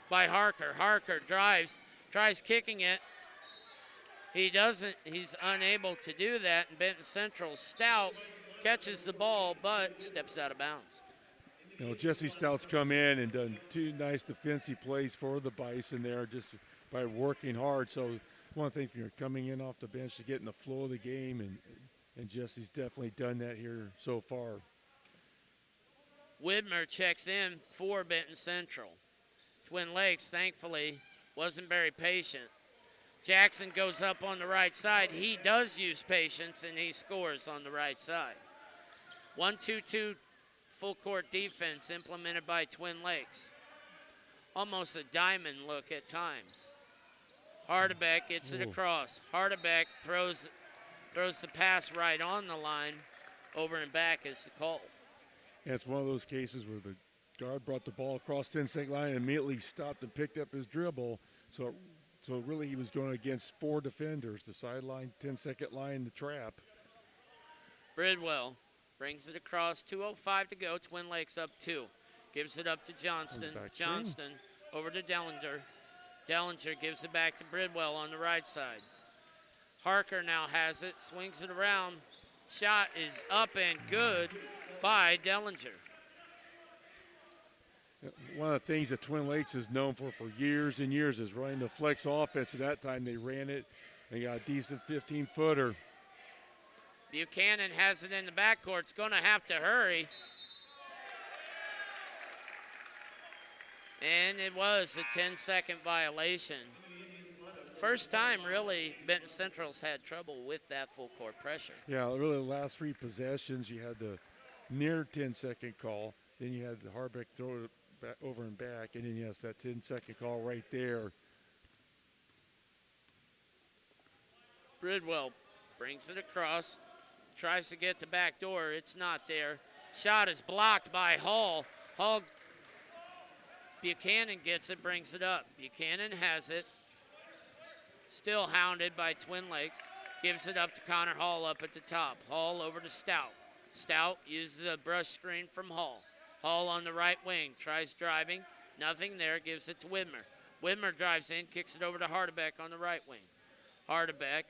by Harker. Harker drives, tries kicking it. He doesn't, he's unable to do that. And Benton Central Stout catches the ball, but steps out of bounds. You know, Jesse Stout's come in and done 2 nice defensive plays for the Bison there just by working hard. So one of the things, you're coming in off the bench to get in the flow of the game, and Jesse's definitely done that here so far. Widmer checks in for Benton Central. Twin Lakes, thankfully, wasn't very patient. Jackson goes up on the right side. He does use patience, and he scores on the right side. 1-2-2 full court defense implemented by Twin Lakes. Almost a diamond look at times. Hardebeck gets it across. Hardebeck throws the pass right on the line. Over and back is the call. And it's one of those cases where the guard brought the ball across 10-second line and immediately stopped and picked up his dribble. So really he was going against 4 defenders, the sideline, 10-second line, the trap. Bridwell brings it across, 2:05 to go, Twin Lakes up 2. Gives it up to Johnston. Johnston over to Dellinger. Dellinger gives it back to Bridwell on the right side. Harker now has it, swings it around. Shot is up and good by Dellinger. One of the things that Twin Lakes is known for years and years is running the flex offense. At that time, they ran it. They got a decent 15-footer. Buchanan has it in the backcourt. It's going to have to hurry. And it was a 10-second violation. First time, really, Benton Central's had trouble with that full court pressure. Yeah, really the last 3 possessions, you had the near 10-second call. Then you had the Harbeck throw it back over and back. And then, yes, that 10-second call right there. Bridwell brings it across. Tries to get the back door. It's not there. Shot is blocked by Hall. Buchanan gets it, brings it up. Buchanan has it. Still hounded by Twin Lakes. Gives it up to Connor Hall up at the top. Hall over to Stout. Stout uses a brush screen from Hall. Hall on the right wing. Tries driving. Nothing there. Gives it to Widmer. Widmer drives in. Kicks it over to Hardebeck on the right wing. Hardebeck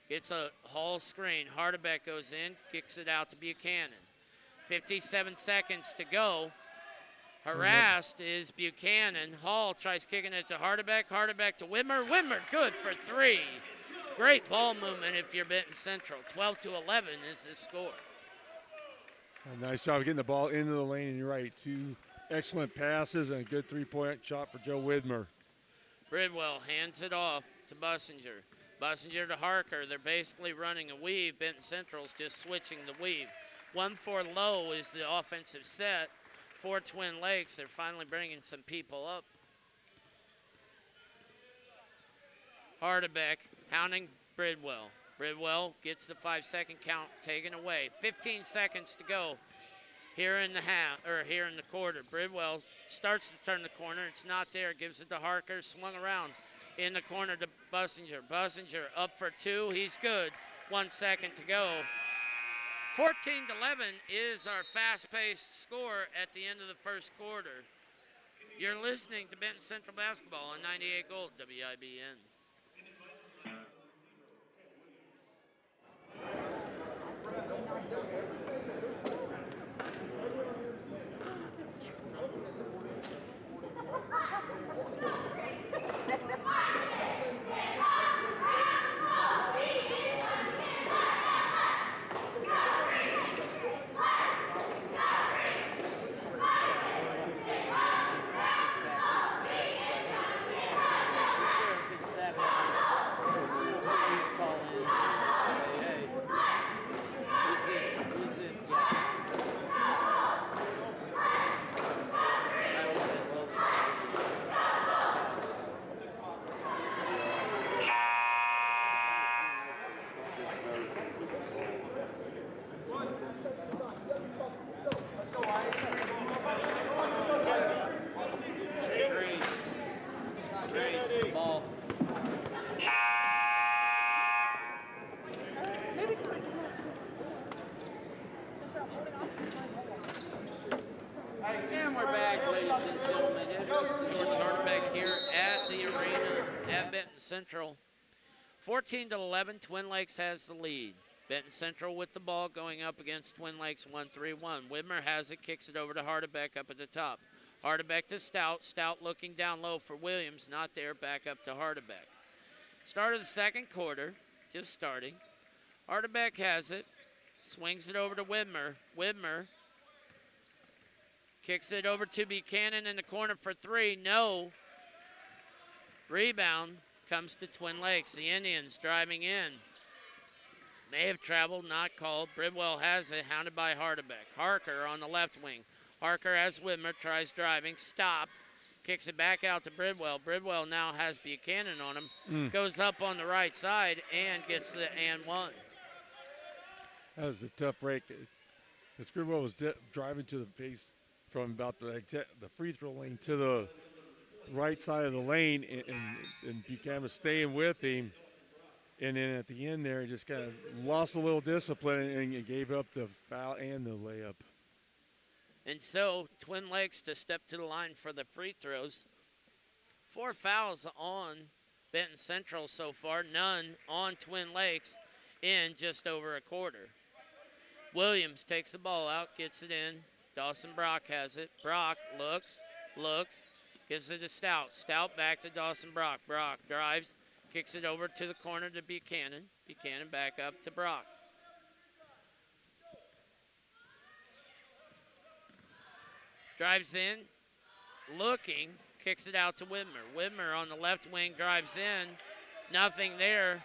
gets a Hall screen. Hardebeck goes in. Kicks it out to Buchanan. 57 seconds to go. Harassed is Buchanan. Hall tries kicking it to Hardebeck. Hardebeck to Widmer. Widmer good for 3. Great ball movement if you're Benton Central. 12-11 is the score. A nice job of getting the ball into the lane, and you're right. 2 excellent passes and a good 3-point shot for Joe Widmer. Bridwell hands it off to Bussinger. Bussinger to Harker. They're basically running a weave. Benton Central's just switching the weave. 1-4 low is the offensive set. For Twin Lakes, they're finally bringing some people up. Hardebeck hounding Bridwell. Bridwell gets the 5-second count taken away. 15 seconds to go here in the here in the quarter. Bridwell starts to turn the corner. It's not there. Gives it to Harker. Swung around in the corner to Bussinger. Bussinger up for 2. He's good. 1 second to go. 14-11 is our fast-paced score at the end of the first quarter. You're listening to Benton Central Basketball on 98 Gold WIBN. Central. 14-11, Twin Lakes has the lead. Benton Central with the ball going up against Twin Lakes 1-3-1. Widmer has it, kicks it over to Hardebeck up at the top. Hardebeck to Stout. Stout looking down low for Williams. Not there, back up to Hardebeck. Start of the second quarter, just starting. Hardebeck has it, swings it over to Widmer. Widmer kicks it over to Buchanan in the corner for three. No. Rebound comes to Twin Lakes. The Indians driving in. May have traveled, not called. Bridwell has it, hounded by Hardebeck. Harker on the left wing. Harker has Widmer, tries driving, stopped, kicks it back out to Bridwell. Bridwell now has Buchanan on him, goes up on the right side and gets the and one. That was a tough break. Because Bridwell was driving to the base from about the free throw lane to the right side of the lane, and Buchanan was staying with him. And then at the end there, he just kind of lost a little discipline and gave up the foul and the layup. And so Twin Lakes to step to the line for the free throws. 4 fouls on Benton Central so far, none on Twin Lakes in just over a quarter. Williams takes the ball out, gets it in. Dawson Brock has it. Brock looks, gives it to Stout. Stout back to Dawson Brock. Brock drives, kicks it over to the corner to Buchanan. Buchanan back up to Brock. Drives in, looking, kicks it out to Widmer. Widmer on the left wing drives in, nothing there.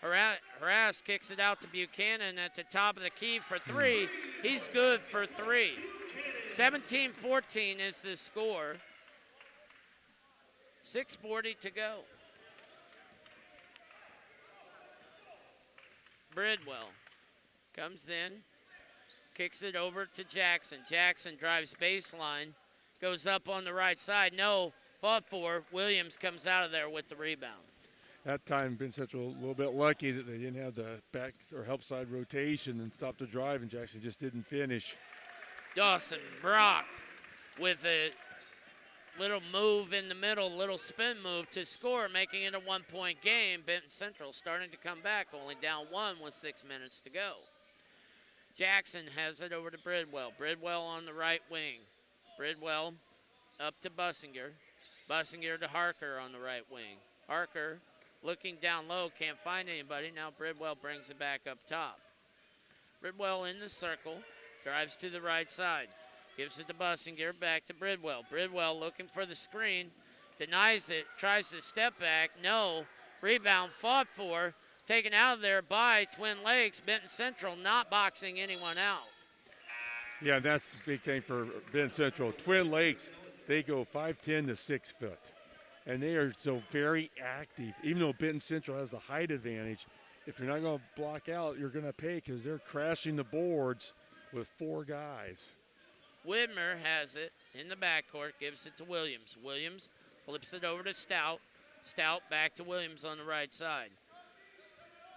Harass kicks it out to Buchanan at the top of the key for three. He's good for three. 17-14 is the score. 6:40 to go. Bridwell comes in, kicks it over to Jackson. Jackson drives baseline, goes up on the right side. No, fought for. Williams comes out of there with the rebound. That time, Benton Central a little bit lucky that they didn't have the back or help side rotation and stopped the drive, and Jackson just didn't finish. Dawson Brock with a little move in the middle, little spin move to score, making it a 1-point game. Benton Central starting to come back, only down 1 with 6 minutes to go. Jackson has it over to Bridwell. Bridwell on the right wing. Bridwell up to Bussinger. Bussinger to Harker on the right wing. Harker looking down low, can't find anybody. Now Bridwell brings it back up top. Bridwell in the circle, drives to the right side. Gives it to Bussinger, back to Bridwell. Bridwell looking for the screen, denies it, tries to step back, no. Rebound fought for, taken out of there by Twin Lakes. Benton Central not boxing anyone out. Yeah, that's the big thing for Benton Central. Twin Lakes, they go 5'10" to 6 foot. And they are so very active. Even though Benton Central has the height advantage, if you're not going to block out, you're going to pay because they're crashing the boards with 4 guys. Widmer has it in the backcourt, gives it to Williams. Williams flips it over to Stout. Stout back to Williams on the right side.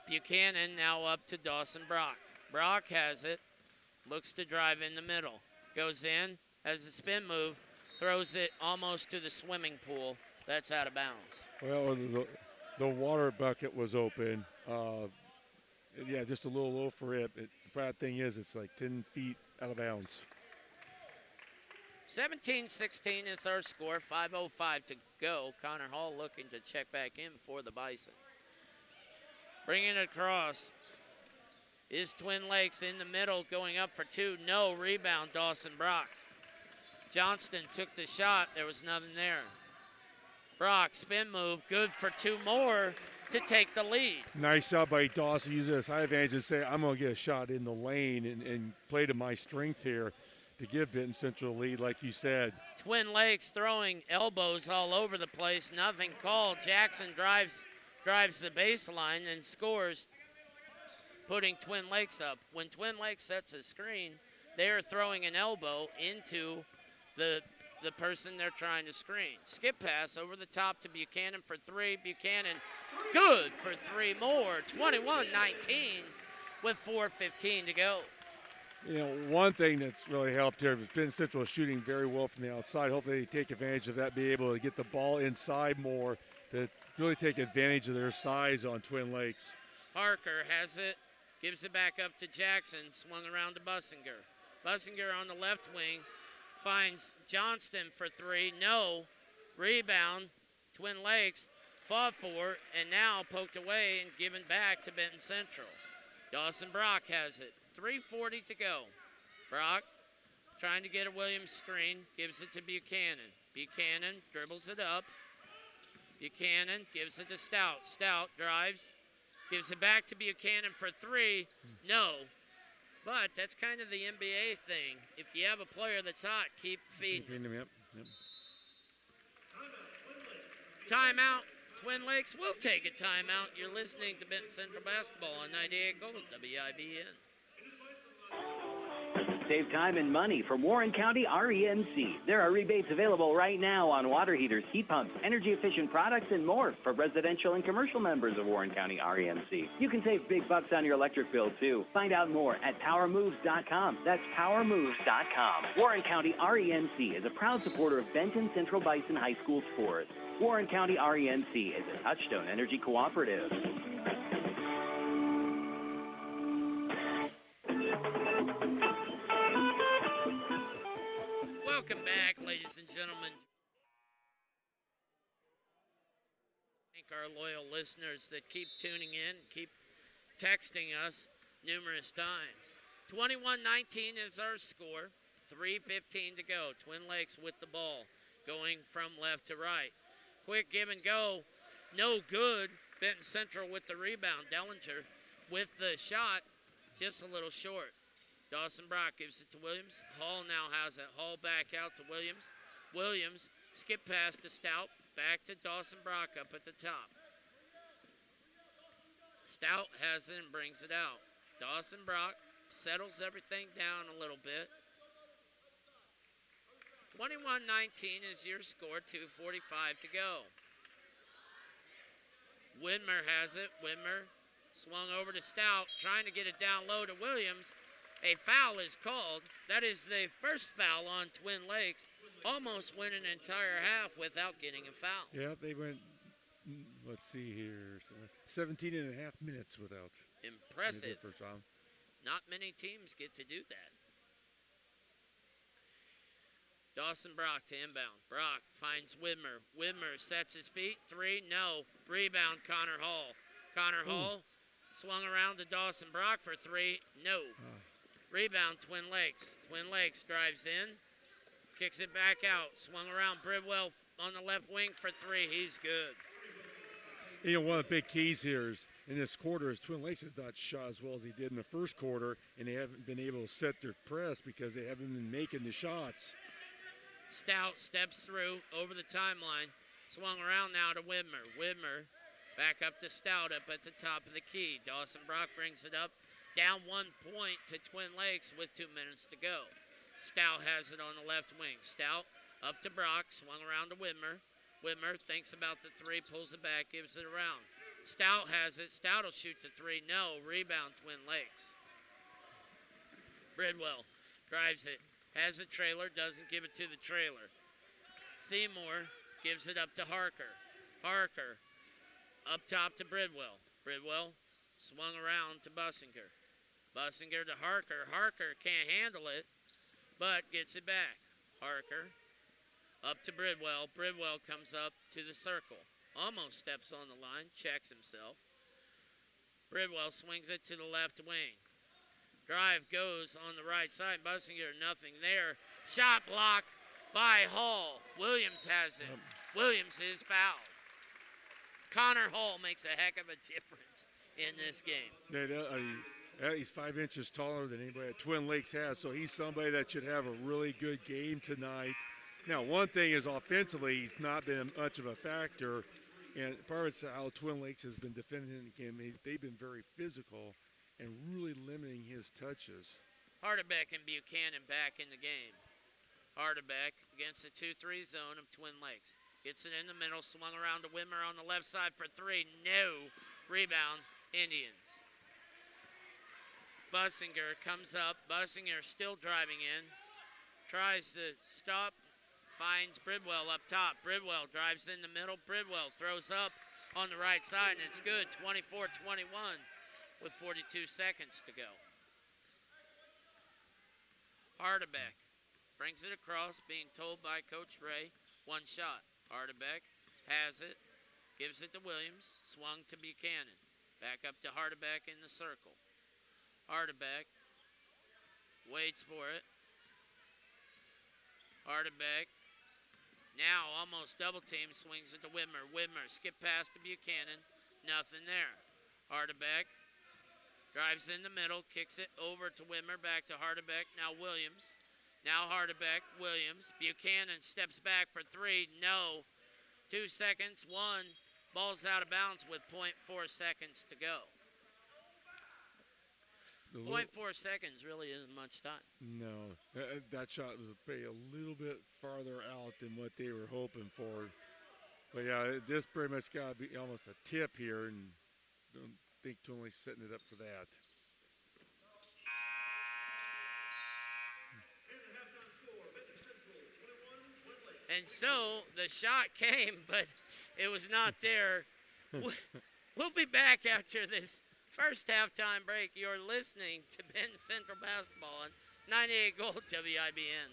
Buchanan now up to Dawson Brock. Brock has it, looks to drive in the middle. Goes in, has a spin move, throws it almost to the swimming pool. That's out of bounds. Well, the water bucket was open. Yeah, just a little low for it. The bad thing is it's like 10 feet out of bounds. 17-16 is our score, 5:05 to go. Connor Hall looking to check back in for the Bison. Bringing it across is Twin Lakes in the middle, going up for 2. No, rebound, Dawson Brock. Johnston took the shot, there was nothing there. Brock, spin move, good for 2 more to take the lead. Nice job by Dawson, using his high advantage to say, I'm going to get a shot in the lane and play to my strength here to give Benton Central a lead, like you said. Twin Lakes throwing elbows all over the place, nothing called. Jackson drives the baseline and scores, putting Twin Lakes up. When Twin Lakes sets a screen, they're throwing an elbow into the person they're trying to screen. Skip pass over the top to Buchanan for 3. Buchanan good for 3 more. 21-19 with 4:15 to go. You know, one thing that's really helped here is Benton Central is shooting very well from the outside. Hopefully they take advantage of that, be able to get the ball inside more, to really take advantage of their size on Twin Lakes. Harker has it, gives it back up to Jackson, swung around to Bussinger. Bussinger on the left wing finds Johnston for three, no. Rebound, Twin Lakes fought for it, and now poked away and given back to Benton Central. Dawson Brock has it, 3:40 to go. Brock trying to get a Williams screen, gives it to Buchanan. Buchanan dribbles it up. Buchanan gives it to Stout. Stout drives, gives it back to Buchanan for three, no. But that's kind of the NBA thing. If you have a player that's hot, keep feeding him. Yep. Timeout. Twin Lakes will take a timeout. You're listening to Benton Central Basketball on 98 Gold WIBN. Save time and money from Warren County REMC. There are rebates available right now on water heaters, heat pumps, energy-efficient products, and more for residential and commercial members of Warren County REMC. You can save big bucks on your electric bill, too. Find out more at powermoves.com. That's powermoves.com. Warren County REMC is a proud supporter of Benton Central Bison High School sports. Warren County REMC is a Touchstone Energy Cooperative. Welcome back, ladies and gentlemen. Thank our loyal listeners that keep tuning in, keep texting us numerous times. 21-19 is our score. 3:15 to go. Twin Lakes with the ball, going from left to right. Quick give and go, no good. Benton Central with the rebound. Dellinger with the shot, just a little short. Dawson Brock gives it to Williams. Hall now has it. Hall back out to Williams. Williams skip pass to Stout. Back to Dawson Brock up at the top. Stout has it and brings it out. Dawson Brock settles everything down a little bit. 21-19 is your score, 2:45 to go. Widmer has it. Widmer swung over to Stout, trying to get it down low to Williams. A foul is called. That is the first foul on Twin Lakes. Almost went an entire half without getting a foul. Yeah, they went, let's see here, 17 and a half minutes without. Impressive. First foul. Not many teams get to do that. Dawson Brock to inbound. Brock finds Widmer. Widmer sets his feet. Three, no. Rebound, Connor Hall. Connor Hall swung around to Dawson Brock for three, no. Rebound, Twin Lakes. Twin Lakes drives in, kicks it back out. Swung around, Bridwell on the left wing for three. He's good. You know, one of the big keys here is in this quarter is Twin Lakes has not shot as well as he did in the first quarter, and they haven't been able to set their press because they haven't been making the shots. Stout steps through over the timeline. Swung around now to Widmer. Widmer back up to Stout up at the top of the key. Dawson Brock brings it up. Down 1 point to Twin Lakes with 2 minutes to go. Stout has it on the left wing. Stout up to Brock. Swung around to Widmer. Widmer thinks about the three, pulls it back, gives it around. Stout has it. Stout will shoot the three. No. Rebound, Twin Lakes. Bridwell drives it. Has a trailer. Doesn't give it to the trailer. Seymour gives it up to Harker. Harker up top to Bridwell. Bridwell swung around to Bussinger. Bussinger to Harker. Harker can't handle it, but gets it back. Harker up to Bridwell. Bridwell comes up to the circle. Almost steps on the line, checks himself. Bridwell swings it to the left wing. Drive goes on the right side. Bussinger, nothing there. Shot block by Hall. Williams has it. Williams is fouled. Connor Hall makes a heck of a difference in this game. He's 5 inches taller than anybody at Twin Lakes has, so he's somebody that should have a really good game tonight. Now, one thing is offensively, he's not been much of a factor, and part of it's how Twin Lakes has been defending him. They've been very physical and really limiting his touches. Hardebeck and Buchanan back in the game. Hardebeck against the 2-3 zone of Twin Lakes. Gets it in the middle, swung around to Widmer on the left side for three. No. Rebound, Indians. Bussinger comes up. Bussinger still driving in. Tries to stop. Finds Bridwell up top. Bridwell drives in the middle. Bridwell throws up on the right side, and it's good. 24-21 with 42 seconds to go. Hardebeck brings it across, being told by Coach Ray, one shot. Hardebeck has it, gives it to Williams, swung to Buchanan. Back up to Hardebeck in the circle. Hardebeck waits for it. Hardebeck now almost double team, swings it to Widmer. Widmer skip pass to Buchanan, nothing there. Hardebeck drives in the middle, kicks it over to Widmer, back to Hardebeck, now Williams. Now Hardebeck, Williams, Buchanan steps back for three, no. 2 seconds, one, ball's out of bounds with 0.4 seconds to go. 0.4 seconds really isn't much time. No, that shot was a little bit farther out than what they were hoping for. But yeah, this pretty much got to be almost a tip here, and don't think Twin Lakes setting it up for that. And so the shot came, but it was not there. We'll be back after this first halftime break. You're listening to Benton Central Basketball on 98 Gold WIBN.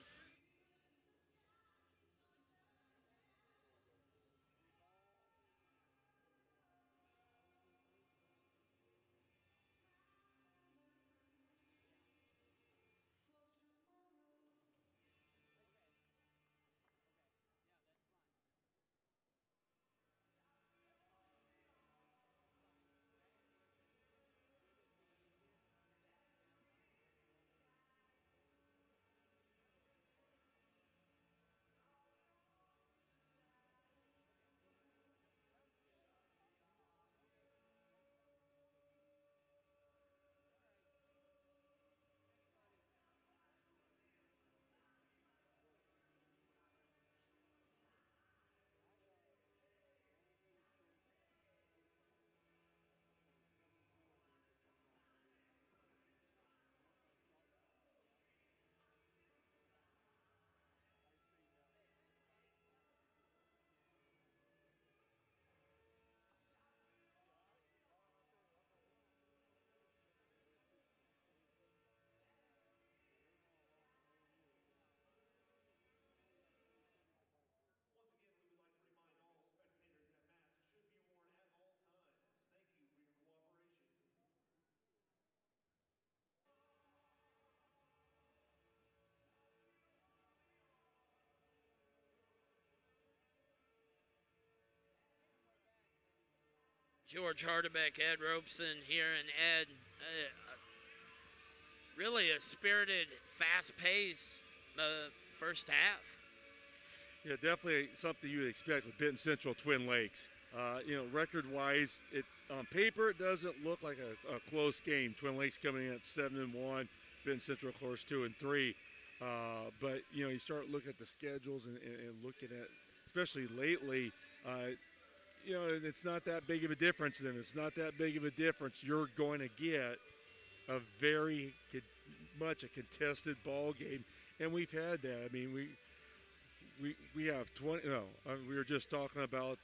George Hardebeck, Ed Robeson here, and Ed, really a spirited, fast-paced first half. Yeah, definitely something you would expect with Benton Central Twin Lakes. Record-wise, on paper it doesn't look like a close game. Twin Lakes coming in at 7-1, Benton Central, of course, 2-3. But you start looking at the schedules and looking at, especially lately. It's not that big of a difference. And if it's not that big of a difference, you're going to get a very much a contested ball game, and we've had that. I mean, we have 20. No, we were just talking about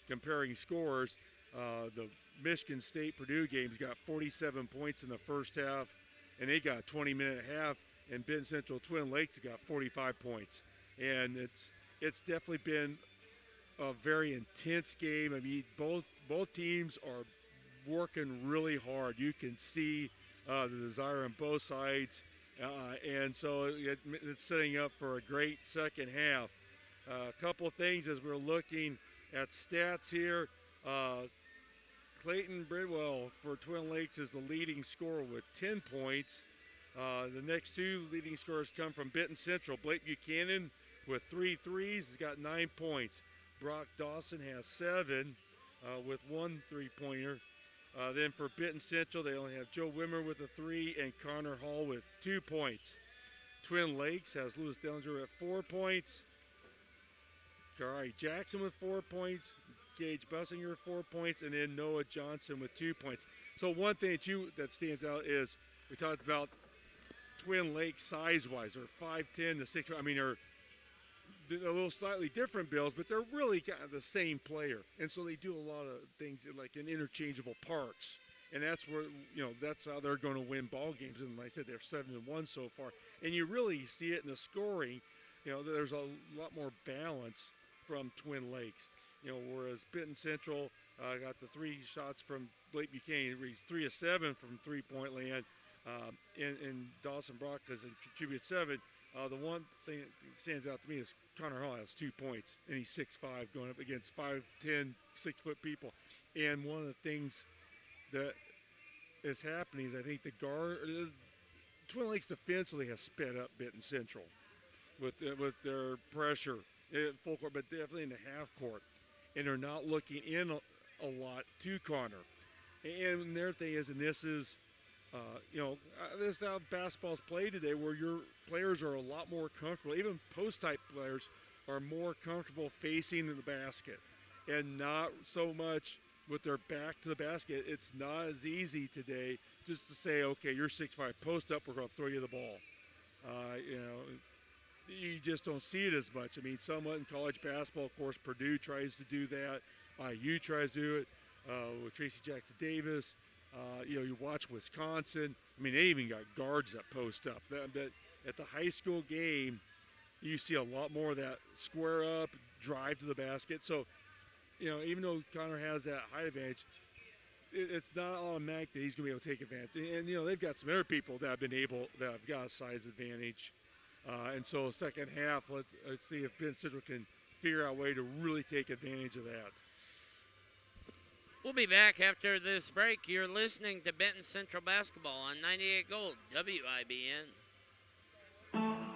comparing scores. The Michigan State Purdue games got 47 points in the first half, and they got 20-minute half. And Benton Central Twin Lakes got 45 points, and it's definitely been a very intense game. I mean, both teams are working really hard. You can see the desire on both sides, and so it's setting up for a great second half. A couple of things as we're looking at stats here. Clayton Bridwell for Twin Lakes is the leading scorer with 10 points. The next two leading scorers come from Benton Central. Blake Buchanan with 3 threes has got 9 points. Brock Dawson has 7 with 1 3-pointer. Then for Benton Central, they only have Joe Wimmer with a 3 and Connor Hall with 2 points. Twin Lakes has Lewis Dellinger at 4 points. Kari Jackson with 4 points. Gage Bussinger with 4 points. And then Noah Johnson with 2 points. So one thing that stands out is we talked about Twin Lakes size-wise, or 5'10" to 6. I mean, they're a little slightly different builds, but they're really kind of the same player. And so they do a lot of things like in interchangeable parts. And that's where, that's how they're going to win ball games. And like I said, they're 7-1 so far. And you really see it in the scoring. There's a lot more balance from Twin Lakes. Whereas Benton Central got the 3 shots from Blake Buchanan. He's 3 of 7 from three-point land. And Dawson Brock doesn't contribute 7. The one thing that stands out to me is Connor Hall has 2 points, and he's 6'5", going up against 5'10", 6-foot people. And one of the things that is happening is I think the Twin Lakes defensively has sped up Benton Central with their pressure in full court, but definitely in the half court. And they're not looking in a lot to Connor. And their thing is, and this is, this is how basketball's played today, where your players are a lot more comfortable. Even post-type players are more comfortable facing the basket and not so much with their back to the basket. It's not as easy today just to say, okay, you're 6'5", post up, we're going to throw you the ball. You just don't see it as much. I mean, somewhat in college basketball, of course, Purdue tries to do that. IU tries to do it with Tracy Jackson Davis. You watch Wisconsin. I mean, they even got guards that post up. But at the high school game, you see a lot more of that square up, drive to the basket. So, even though Connor has that height advantage, it's not automatic that he's going to be able to take advantage. And, they've got some other people that have got a size advantage. And so second half, let's see if Ben Central can figure out a way to really take advantage of that. We'll be back after this break. You're listening to Benton Central Basketball on 98 Gold, WIBN.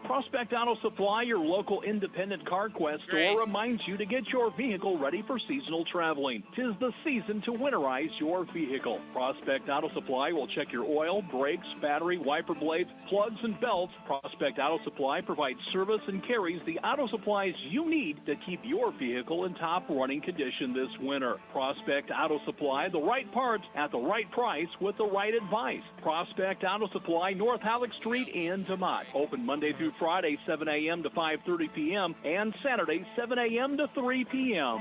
Prospect Auto Supply, your local independent CarQuest store, reminds you to get your vehicle ready for seasonal traveling. 'Tis the season to winterize your vehicle. Prospect Auto Supply will check your oil, brakes, battery, wiper blades, plugs, and belts. Prospect Auto Supply provides service and carries the auto supplies you need to keep your vehicle in top running condition this winter. Prospect Auto Supply, the right parts at the right price with the right advice. Prospect Auto Supply, North Halleck Street in DeMott. Open Monday through Friday, 7 a.m. to 5:30 p.m. and Saturday, 7 a.m. to 3 p.m.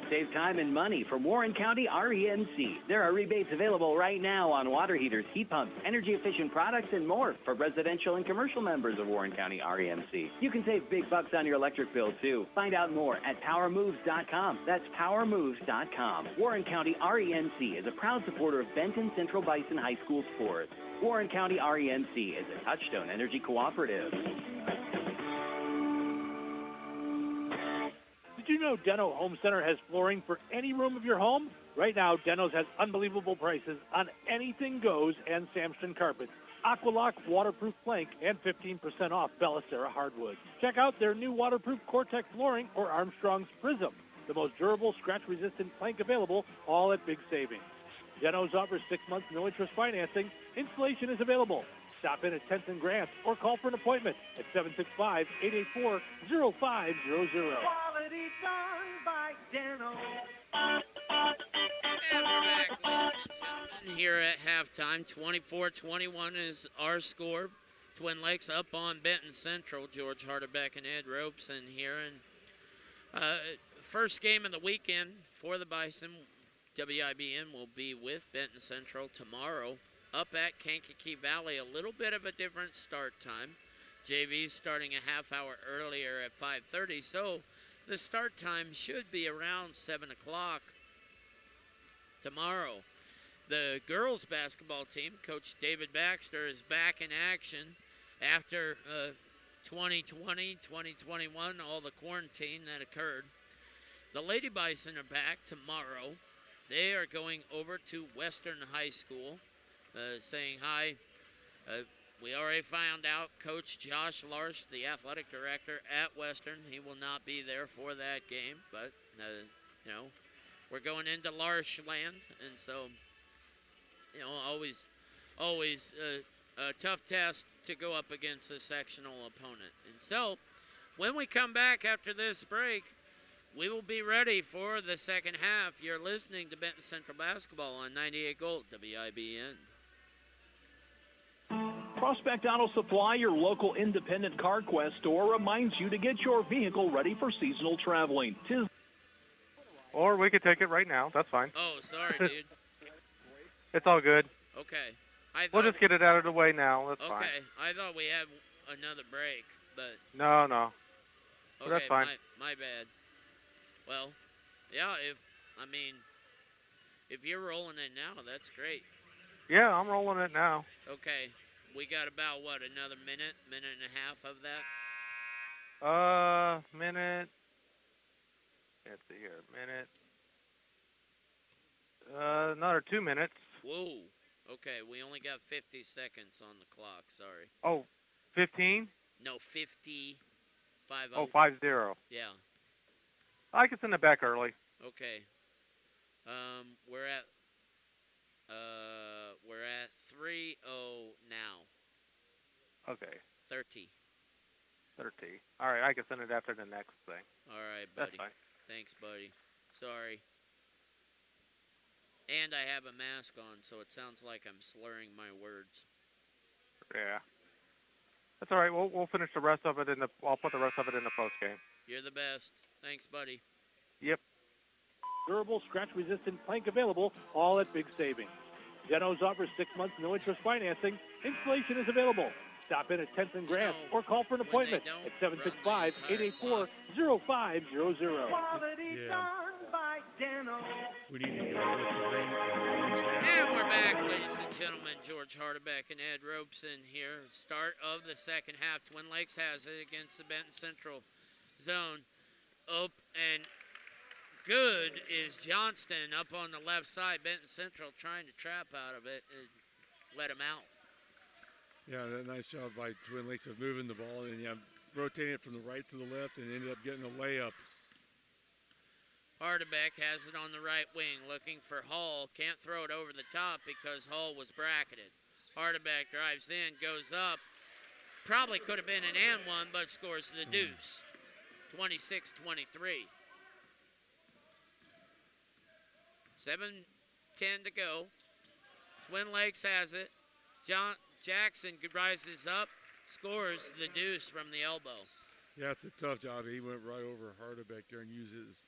Save time and money from Warren County RENC. There are rebates available right now on water heaters, heat pumps, energy-efficient products, and more for residential and commercial members of Warren County RENC. You can save big bucks on your electric bill, too. Find out more at PowerMoves.com. That's PowerMoves.com. Warren County RENC is a proud supporter of Benton Central Bison High School sports. Warren County RENC is a Touchstone Energy Cooperative. Did you know Deno Home Center has flooring for any room of your home? Right now, Deno's has unbelievable prices on anything goes and Samston carpets, Aqualock waterproof plank, and 15% off Bellicera hardwood. Check out their new waterproof Cortex flooring or Armstrong's Prism, the most durable, scratch-resistant plank available, all at big savings. Deno's offers 6 months no-interest financing. Installation is available. Stop in at 10th and Grant or call for an appointment at 765-884-0500. Quality done by Deno. And we're back, ladies and gentlemen, here at halftime. 24-21 is our score. Twin Lakes up on Benton Central. George Harderbeck and Ed Robeson here. And first game of the weekend for the Bison. WIBN will be with Benton Central tomorrow up at Kankakee Valley. A little bit of a different start time. JV's starting a half hour earlier at 5:30, so the start time should be around 7 o'clock tomorrow. The girls basketball team, Coach David Baxter, is back in action after 2020, 2021, all the quarantine that occurred. The Lady Bison are back tomorrow. They are going over to Western High School, saying hi. We already found out Coach Josh Larsh, the athletic director at Western, he will not be there for that game. But, we're going into Larsh land, and so, always a tough test to go up against a sectional opponent. And so, when we come back after this break, we will be ready for the second half. You're listening to Benton Central Basketball on 98 Gold, WIBN. Prospect Auto Supply, your local independent CarQuest store, reminds you to get your vehicle ready for seasonal traveling. Or we could take it right now. That's fine. Oh, sorry, dude. It's all good. Okay. We'll just get it out of the way now. That's fine. Okay. I thought we had another break, but No, no. okay, That's fine. my bad. Well, yeah, if you're rolling it now, that's great. Yeah, I'm rolling it now. Okay. We got about, what, another minute and a half of that? Minute. Let's see here. Minute. Another 2 minutes. Whoa. Okay, we only got 50 seconds on the clock. Sorry. Oh, 15? No, 50. 50. Oh, 50. Yeah. I can send it back early. Okay. We're at 3-0 now. Okay. 30. 30. All right, I can send it after the next thing. All right, buddy. That's fine. Thanks, buddy. Sorry. And I have a mask on, so it sounds like I'm slurring my words. Yeah. That's all right. We'll finish the rest of it I'll put the rest of it in the post game. You're the best. Thanks, buddy. Yep. Durable, scratch-resistant plank available, all at big savings. Deno's offers 6 months no-interest financing. Installation is available. Stop in at 10th and Grant or call for an appointment at 765-884-0500. We need to go with the ring. And we're back, ladies and gentlemen. George Hardebeck and Ed Robeson here. Start of the second half. Twin Lakes has it against the Benton Central zone. Up and good is Johnston up on the left side. Benton Central trying to trap out of it and let him out. Yeah, nice job by Twin Lakes of moving the ball and rotating it from the right to the left and ended up getting a layup. Hardebeck has it on the right wing, looking for Hall. Can't throw it over the top because Hall was bracketed. Hardebeck drives in, goes up. Probably could have been an and one, but scores the deuce. 26-23. 7:10 to go. Twin Lakes has it. Jackson rises up, scores the deuce from the elbow. Yeah, it's a tough job. He went right over Hardebeck there and used his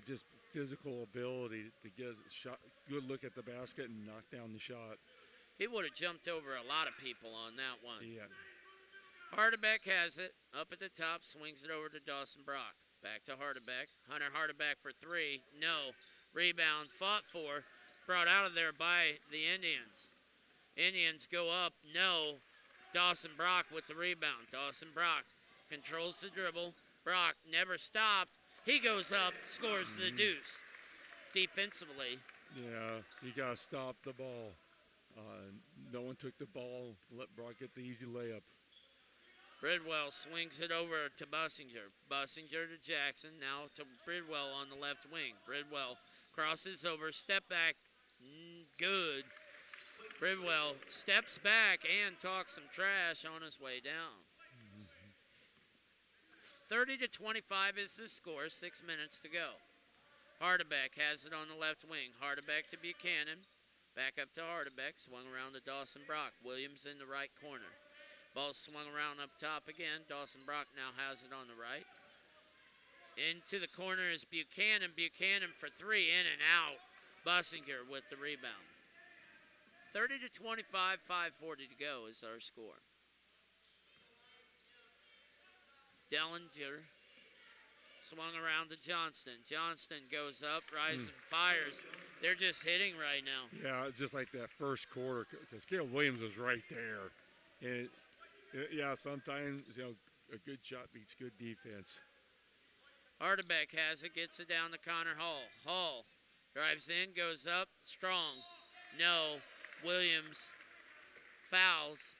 just physical ability to get a shot, good look at the basket and knock down the shot. He would have jumped over a lot of people on that one. Yeah. Hardebeck has it up at the top, swings it over to Dawson Brock. Back to Hardebeck. Hunter Hardebeck for three. No. Rebound fought for. Brought out of there by the Indians. Indians go up. No. Dawson Brock with the rebound. Dawson Brock controls the dribble. Brock never stopped. He goes up, scores the deuce. Defensively. Yeah, you got to stop the ball. No one took the ball. Let Brock get the easy layup. Bridwell swings it over to Bussinger. Bussinger to Jackson. Now to Bridwell on the left wing. Bridwell crosses over, step back. Good. Bridwell steps back and talks some trash on his way down. 30-25 is the score, 6 minutes to go. Hardebeck has it on the left wing. Hardebeck to Buchanan. Back up to Hardebeck, swung around to Dawson Brock. Williams in the right corner. Ball swung around up top again. Dawson Brock now has it on the right. Into the corner is Buchanan. Buchanan for three, in and out. Bussinger with the rebound. 30-25, 5:40 to go is our score. Dellinger swung around to Johnston. Johnston goes up, rises, fires. They're just hitting right now. Yeah, it's just like that first quarter because Caleb Williams was right there. And yeah, sometimes a good shot beats good defense. Hardebeck has it, gets it down to Connor Hall. Hall drives in, goes up, strong. No. Williams fouls.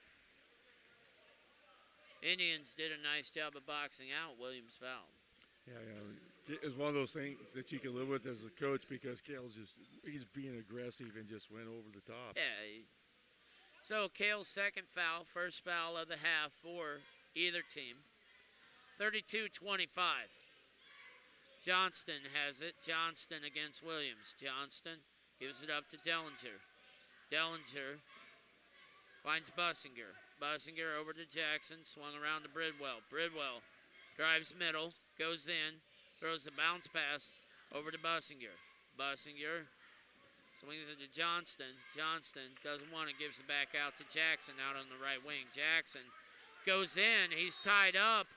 Indians did a nice job of boxing out. Williams fouled. Yeah, it's one of those things that you can live with as a coach because Kale's he's being aggressive and just went over the top. Yeah. So Kale's second foul, first foul of the half for either team. 32-25. Johnston has it. Johnston against Williams. Johnston gives it up to Dellinger. Dellinger finds Bussinger. Bussinger over to Jackson, swung around to Bridwell. Bridwell drives middle, goes in, throws the bounce pass over to Bussinger. Bussinger swings it to Johnston. Johnston doesn't want it, gives it back out to Jackson out on the right wing. Jackson goes in, he's tied up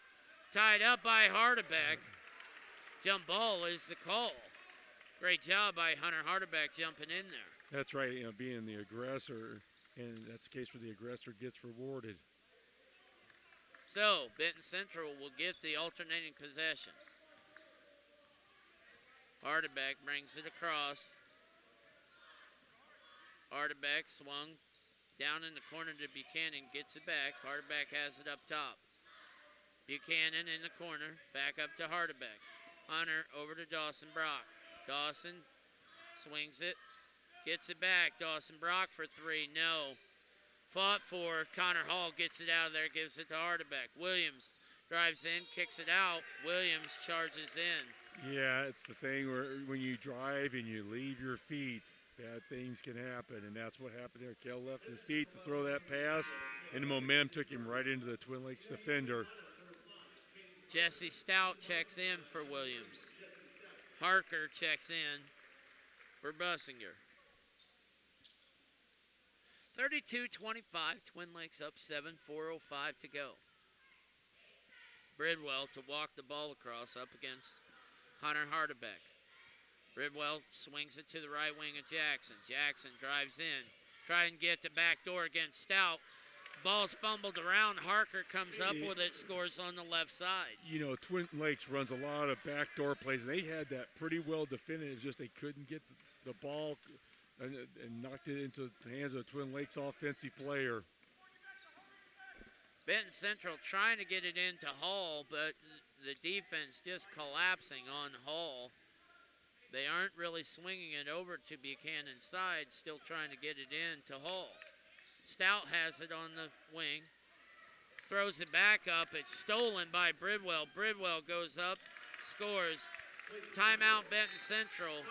by Hardebeck. Jump ball is the call. Great job by Hunter Hardebeck jumping in there. That's right, being the aggressor, and that's the case where the aggressor gets rewarded. So, Benton Central will get the alternating possession. Hardebeck brings it across. Hardebeck swung down in the corner to Buchanan, gets it back. Hardebeck has it up top. Buchanan in the corner, back up to Hardebeck. Hunter over to Dawson Brock. Dawson swings it, gets it back. Dawson Brock for three, no. Fought for, Connor Hall gets it out of there, gives it to Hardebeck. Williams drives in, kicks it out. Williams charges in. Yeah, it's the thing where when you drive and you leave your feet, bad things can happen, and that's what happened there. Kel left his feet to throw that pass, and the momentum took him right into the Twin Lakes defender. Jesse Stout checks in for Williams. Harker checks in for Bussinger. 32-25, Twin Lakes up 7, 4:05 to go. Bridwell to walk the ball across up against Hunter Hardebeck. Bridwell swings it to the right wing of Jackson. Jackson drives in, try and get the back door against Stout. Ball's fumbled around. Harker comes up with it, scores on the left side. Twin Lakes runs a lot of backdoor plays, and they had that pretty well defended. It's just they couldn't get the ball and knocked it into the hands of the Twin Lakes offensive player. Benton Central trying to get it into Hall, but the defense just collapsing on Hall. They aren't really swinging it over to Buchanan's side, still trying to get it in to Hall. Stout has it on the wing, throws it back up. It's stolen by Bridwell. Bridwell goes up, scores. Timeout, Benton Central.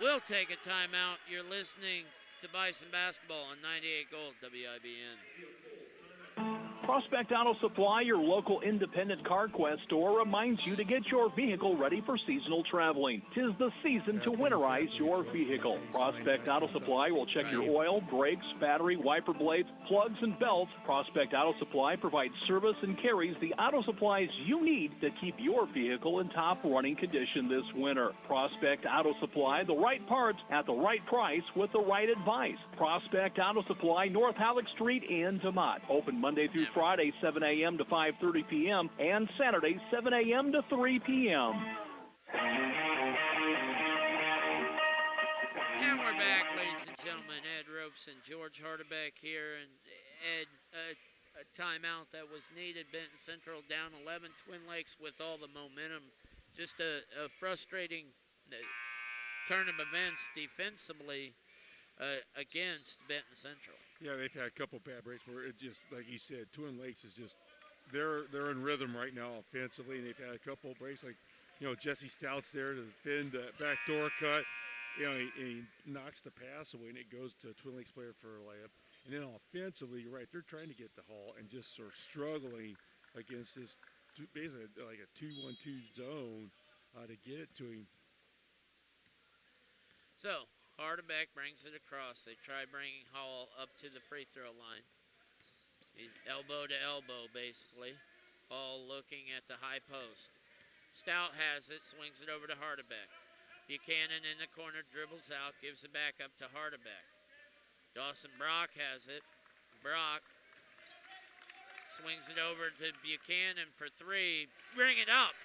We'll take a timeout. You're listening to Bison Basketball on 98 Gold WIBN. Prospect Auto Supply, your local independent CarQuest store, reminds you to get your vehicle ready for seasonal traveling. 'Tis the season to winterize your vehicle. Prospect Auto Supply will check your oil, brakes, battery, wiper blades, plugs, and belts. Prospect Auto Supply provides service and carries the auto supplies you need to keep your vehicle in top running condition this winter. Prospect Auto Supply, the right parts at the right price with the right advice. Prospect Auto Supply, North Halleck Street in DeMott. Open Monday through Friday, 7 a.m. to 5:30 p.m. and Saturday, 7 a.m. to 3 p.m. And we're back, ladies and gentlemen. Ed Ropes and George Hardebeck here. And Ed, a timeout that was needed. Benton Central down 11. Twin Lakes with all the momentum. Just a frustrating turn of events defensively against Benton Central. Yeah, they've had a couple bad breaks where it just, like you said, Twin Lakes is just, they're in rhythm right now offensively, and they've had a couple breaks, like, Jesse Stout's there to defend the backdoor cut, he knocks the pass away, and it goes to a Twin Lakes player for a layup. And then offensively, you're right, they're trying to get the Hall and just sort of struggling against this, basically like a 2-1-2 zone to get it to him. So, Hardebeck brings it across. They try bringing Hall up to the free throw line. He's elbow to elbow, basically. Hall looking at the high post. Stout has it, swings it over to Hardebeck. Buchanan in the corner, dribbles out, gives it back up to Hardebeck. Dawson Brock has it. Brock swings it over to Buchanan for three. Bring it up.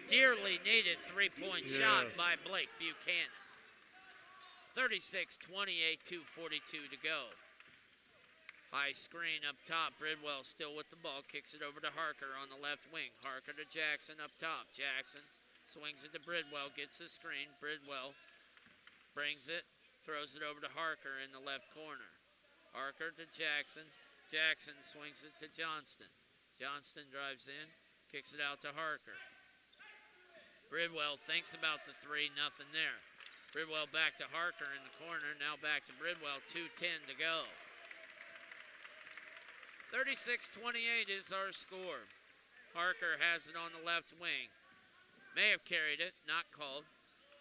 Dearly needed three-point shot by Blake Buchanan. 36-28, 2:42 to go. High screen up top. Bridwell still with the ball. Kicks it over to Harker on the left wing. Harker to Jackson up top. Jackson swings it to Bridwell. Gets the screen. Bridwell brings it. Throws it over to Harker in the left corner. Harker to Jackson. Jackson swings it to Johnston. Johnston drives in. Kicks it out to Harker. Bridwell thinks about the three. Nothing there. Bridwell back to Harker in the corner. Now back to Bridwell. 2:10 to go. 36-28 is our score. Harker has it on the left wing. May have carried it, not called.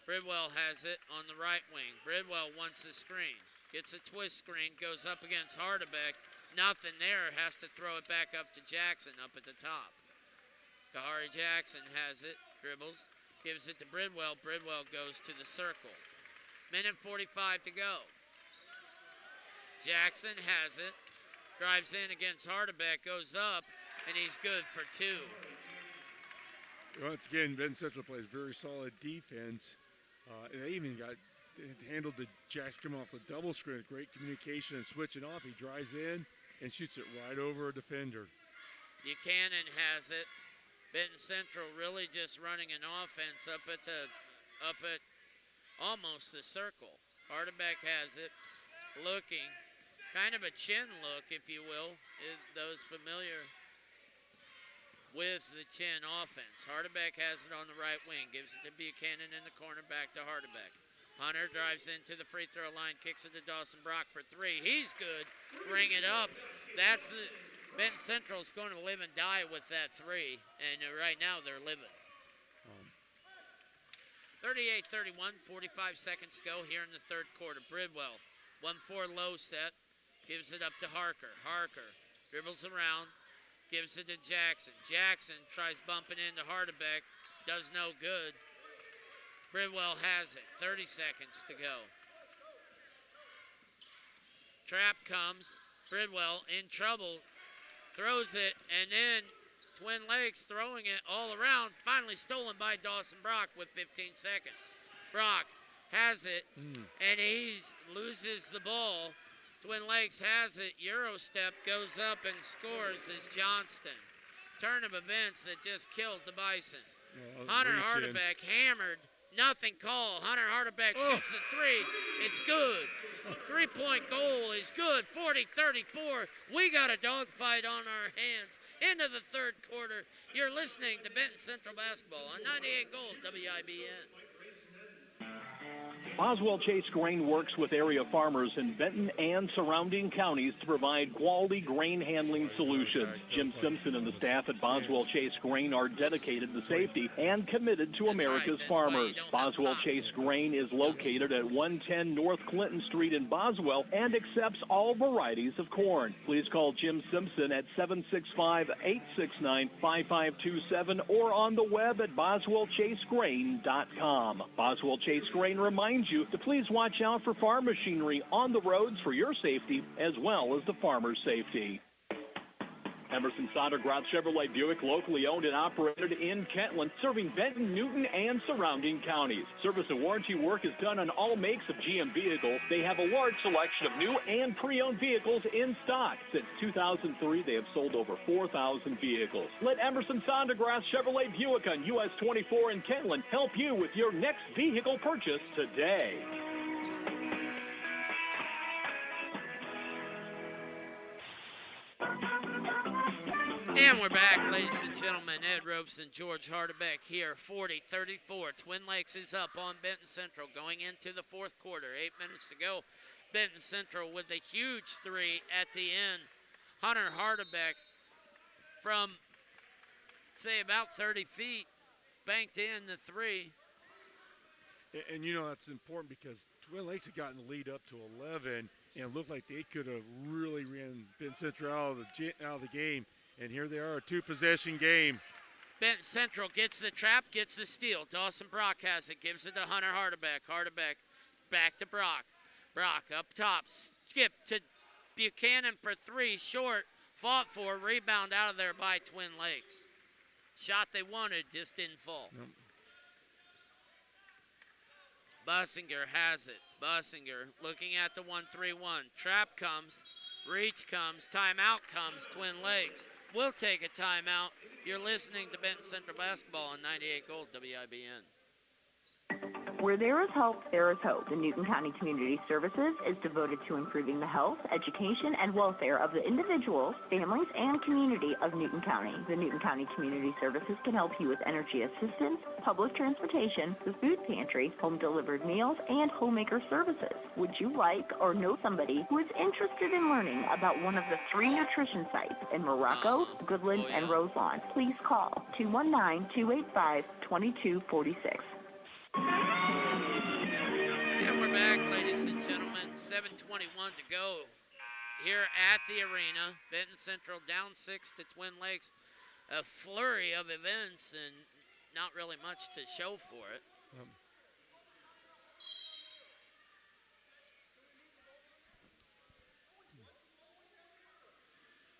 Bridwell has it on the right wing. Bridwell wants the screen. Gets a twist screen, goes up against Hardebeck. Nothing there, has to throw it back up to Jackson up at the top. Kahari Jackson has it, dribbles, gives it to Bridwell. Bridwell goes to the circle. Minute 45 to go. Jackson has it, drives in against Hardebeck, goes up, and he's good for two. Once again, Benton Central plays very solid defense. And they even handled the Jackson coming off the double screen. Great communication and switching off. He drives in and shoots it right over a defender. Buchanan has it. Benton Central really just running an offense up at almost the circle. Hardebeck has it, looking, kind of a chin look, if you will, those familiar with the chin offense. Hardebeck has it on the right wing, gives it to Buchanan in the corner, back to Hardebeck. Hunter drives into the free throw line, kicks it to Dawson Brock for three. He's good. Bring it up. That's the Benton Central's going to live and die with that three, and right now they're living. 38-31, 45 seconds to go here in the third quarter. Bridwell, 1-4 low set, gives it up to Harker. Harker dribbles around, gives it to Jackson. Jackson tries bumping into Hardebeck, does no good. Bridwell has it, 30 seconds to go. Trap comes, Bridwell in trouble, throws it, and then Twin Lakes throwing it all around, finally stolen by Dawson Brock with 15 seconds. Brock has it, and he loses the ball. Twin Lakes has it, Euro step, goes up and scores as Johnston. Turn of events that just killed the Bison. Hunter Hardebeck hammered, nothing called. Hunter Hardebeck shoots the three, it's good. 3-point goal is good, 40-34. We got a dogfight on our hands. Into the third quarter, you're listening to Benton Central Basketball on 98 Gold WIBN. Boswell Chase Grain works with area farmers in Benton and surrounding counties to provide quality grain handling solutions. Jim Simpson and the staff at Boswell Chase Grain are dedicated to safety and committed to America's farmers. Boswell Chase Grain is located at 110 North Clinton Street in Boswell and accepts all varieties of corn. Please call Jim Simpson at 765-869-5527 or on the web at boswellchasegrain.com. Boswell Chase Grain reminds you to please watch out for farm machinery on the roads for your safety as well as the farmer's safety. Emerson Sondergroth Chevrolet Buick, locally owned and operated in Kentland, serving Benton, Newton, and surrounding counties. Service and warranty work is done on all makes of GM vehicles. They have a large selection of new and pre-owned vehicles in stock. Since 2003, they have sold over 4,000 vehicles. Let Emerson Sondergroth Chevrolet Buick on US 24 in Kentland help you with your next vehicle purchase today. And we're back, ladies and gentlemen. Ed Ropes and George Hardebeck here, 40-34. Twin Lakes is up on Benton Central going into the fourth quarter. 8 minutes to go. Benton Central with a huge three at the end. Hunter Hardebeck from, say, about 30 feet, banked in the three. And you know that's important because Twin Lakes had gotten the lead up to 11 and it looked like they could have really ran Benton Central out of the game. And here they are, a two-possession game. Benton Central gets the trap, gets the steal. Dawson Brock has it, gives it to Hunter Hardebeck. Hardebeck back to Brock. Brock up top, skip to Buchanan for three, short, fought for, rebound out of there by Twin Lakes. Shot they wanted, just didn't fall. Nope. Bussinger has it. Bussinger looking at the 1-3-1. Trap comes. Reach comes, timeout comes, Twin Lakes. We'll take a timeout. You're listening to Benton Central Basketball on 98 Gold WIBN. Where there is help, there is hope. The Newton County Community Services is devoted to improving the health, education, and welfare of the individuals, families, and community of Newton County. The Newton County Community Services can help you with energy assistance, public transportation, the food pantry, home-delivered meals, and homemaker services. Would you like or know somebody who is interested in learning about one of the 3 nutrition sites in Morocco, Goodland, and Roselawn? Please call 219-285-2246. And we're back, ladies and gentlemen. 7:21 to go here at the arena. Benton Central down 6 to Twin Lakes. A flurry of events and not really much to show for it.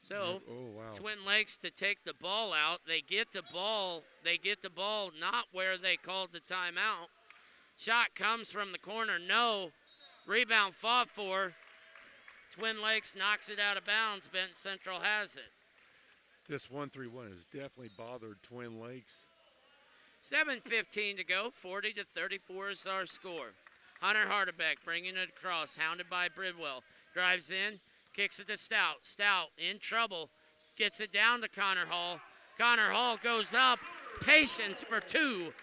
So, Twin Lakes to take the ball out. They get the ball not where they called the timeout. Shot comes from the corner, no. Rebound fought for. Twin Lakes knocks it out of bounds. Benton Central has it. This 1-3-1 has definitely bothered Twin Lakes. 7:15 to go. 40-34 is our score. Hunter Hardebeck bringing it across, hounded by Bridwell. Drives in, kicks it to Stout. Stout in trouble, gets it down to Connor Hall. Connor Hall goes up. Patience for 2.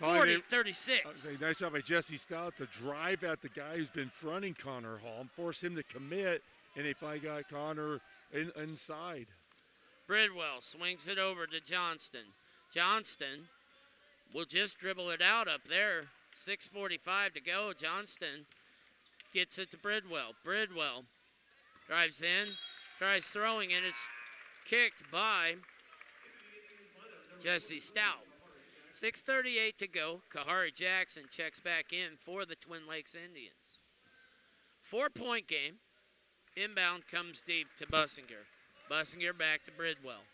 40-36. Nice job by Jesse Stout to drive at the guy who's been fronting Connor Hall and force him to commit, and they finally got Connor inside. Bridwell swings it over to Johnston. Johnston will just dribble it out up there. 6:45 to go. Johnston gets it to Bridwell. Bridwell drives in, tries throwing it. It's kicked by Jesse Stout. 6:38 to go. Kahari Jackson checks back in for the Twin Lakes Indians. 4-point game. Inbound comes deep to Bussinger. Bussinger back to Bridwell.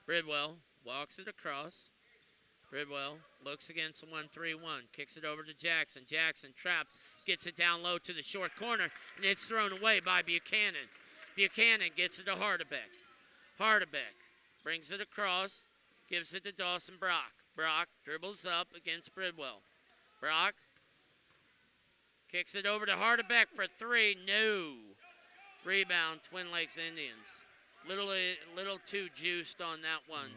Bridwell walks it across. Bridwell looks against the 1-3-1. Kicks it over to Jackson. Jackson trapped. Gets it down low to the short corner. And it's thrown away by Buchanan. Buchanan gets it to Hardebeck. Hardebeck brings it across. Gives it to Dawson Brock. Brock dribbles up against Bridwell. Brock kicks it over to Hardebeck for 3. No. Rebound, Twin Lakes Indians. Little too juiced on that one.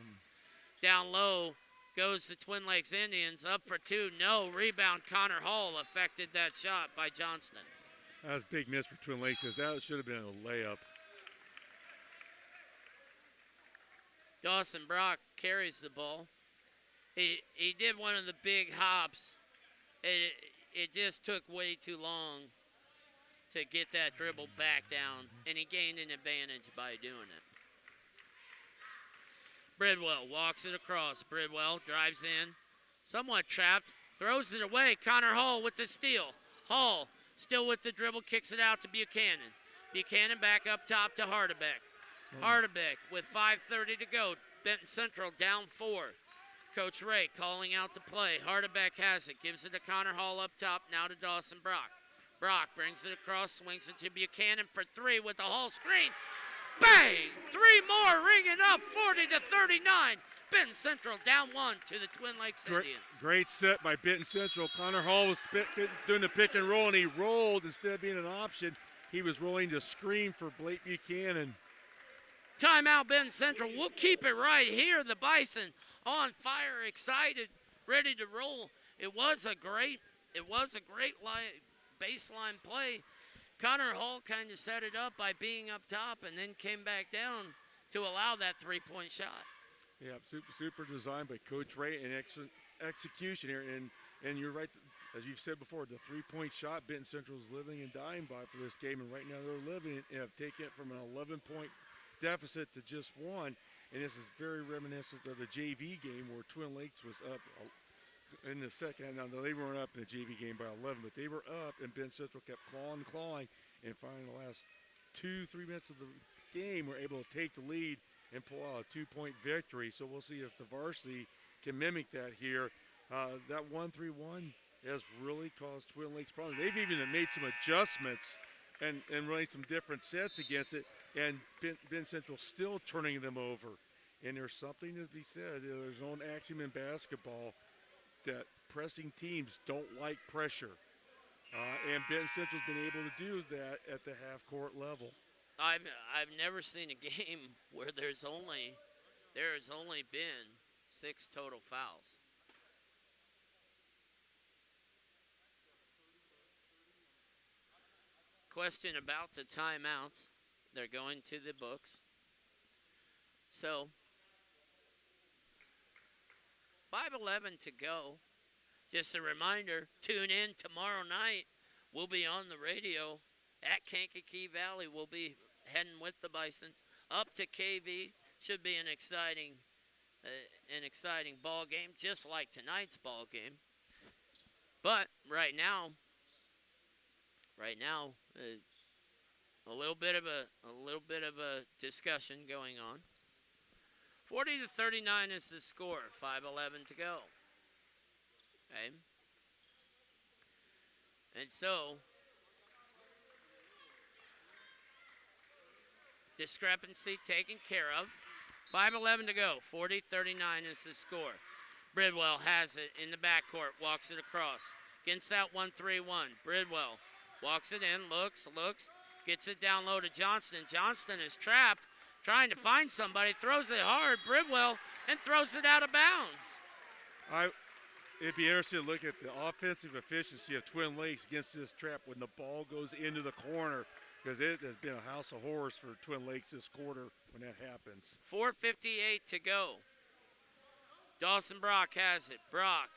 Down low goes the Twin Lakes Indians. Up for 2. No. Rebound, Connor Hall affected that shot by Johnston. That was a big miss for Twin Lakes. That should have been a layup. Dawson Brock carries the ball. He did one of the big hops. It just took way too long to get that dribble back down, and he gained an advantage by doing it. Bridwell walks it across. Bridwell drives in, somewhat trapped, throws it away. Connor Hall with the steal. Hall still with the dribble, kicks it out to Buchanan. Buchanan back up top to Hardebeck. Hardebeck with 5:30 to go. Benton Central down 4. Coach Ray calling out the play. Hardebeck has it, gives it to Connor Hall up top, now to Dawson Brock. Brock brings it across, swings it to Buchanan for 3 with the Hall screen. Bang! 3 more, ringing up, 40-39. Benton Central down 1 to the Twin Lakes Indians. Great set by Benton Central. Connor Hall was doing the pick and roll, and he rolled instead of being an option. He was rolling to screen for Blake Buchanan. Timeout, Benton Central. We'll keep it right here. The Bison on fire, excited, ready to roll. It was a great baseline play. Connor Hall kind of set it up by being up top and then came back down to allow that 3-point shot. Yeah, super design by Coach Ray and execution here. And you're right, as you've said before, the 3-point shot Benton Central is living and dying by for this game. And right now they're living it and have taken it from an 11-point deficit to just 1. And this is very reminiscent of the JV game where Twin Lakes was up in the second. Now, they weren't up in the JV game by 11, but they were up, and Benton Central kept clawing, and finally the last 2-3 minutes of the game were able to take the lead and pull out a 2-point victory. So we'll see if the varsity can mimic that here. That 1-3-1 has really caused Twin Lakes problems. They've even made some adjustments and running some different sets against it, and Benton Central still turning them over. And there's something to be said. There's own axiom in basketball. that pressing teams don't like pressure. And Benton Central's been able to do that at the half-court level. I've never seen a game where there has only been 6 total fouls. Question about the timeouts. They're going to the books. So, 5:11 to go. Just a reminder, tune in tomorrow night. We'll be on the radio at Kankakee Valley. We'll be heading with the Bison up to KV. Should be an exciting ball game, just like tonight's ball game. But right now, a little bit of a discussion going on. 40-39 is the score. 5:11 to go. Okay. And so, discrepancy taken care of. 5:11 to go. 40-39 is the score. Bridwell has it in the backcourt, walks it across. Against that 1-3-1. Bridwell walks it in, looks, gets it down low to Johnston. Johnston is trapped, trying to find somebody, throws it hard, Bridwell, and throws it out of bounds. It'd be interesting to look at the offensive efficiency of Twin Lakes against this trap when the ball goes into the corner, because it has been a house of horrors for Twin Lakes this quarter when that happens. 4:58 to go. Dawson Brock has it. Brock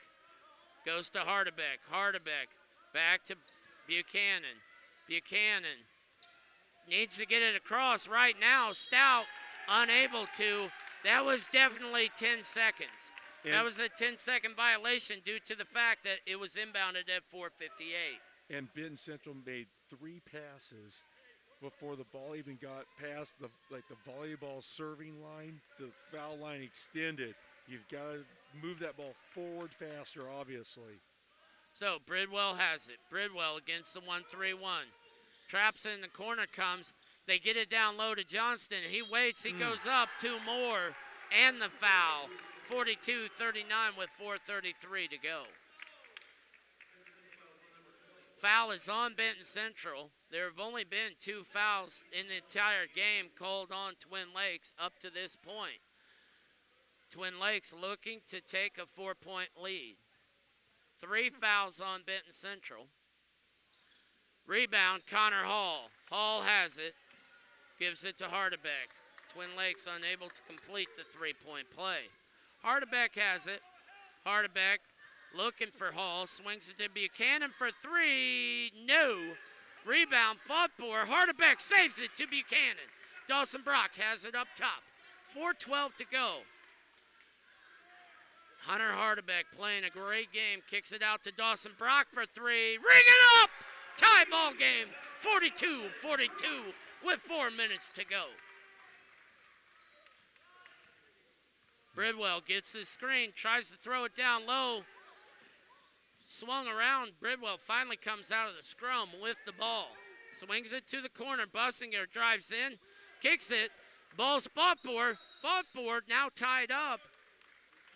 goes to Hardebeck. Hardebeck back to Buchanan. Buchanan needs to get it across right now. Stout unable to. That was definitely 10 seconds. That was a 10-second violation due to the fact that it was inbounded at 4:58. And Benton Central made 3 passes before the ball even got past the volleyball serving line. The foul line extended. You've got to move that ball forward faster, obviously. So Bridwell has it. Bridwell against the 1-3-1. Traps in the corner comes. They get it down low to Johnston. He waits. He goes up. 2 more. And the foul. 42-39 with 4:33 to go. Foul is on Benton Central. There have only been 2 fouls in the entire game called on Twin Lakes up to this point. Twin Lakes looking to take a 4-point lead. 3 fouls on Benton Central. Rebound, Connor Hall. Hall has it. Gives it to Hardebeck. Twin Lakes unable to complete the 3-point play. Hardebeck has it. Hardebeck looking for Hall. Swings it to Buchanan for 3. No. Rebound, fought for. Hardebeck saves it to Buchanan. Dawson Brock has it up top. 4:12 to go. Hunter Hardebeck playing a great game. Kicks it out to Dawson Brock for 3. Ring it up! Tie ball game. 42-42 with 4 minutes to go. Bridwell gets the screen, tries to throw it down low. Swung around. Bridwell finally comes out of the scrum with the ball. Swings it to the corner. Bussinger drives in, kicks it. Ball's fought for, now tied up.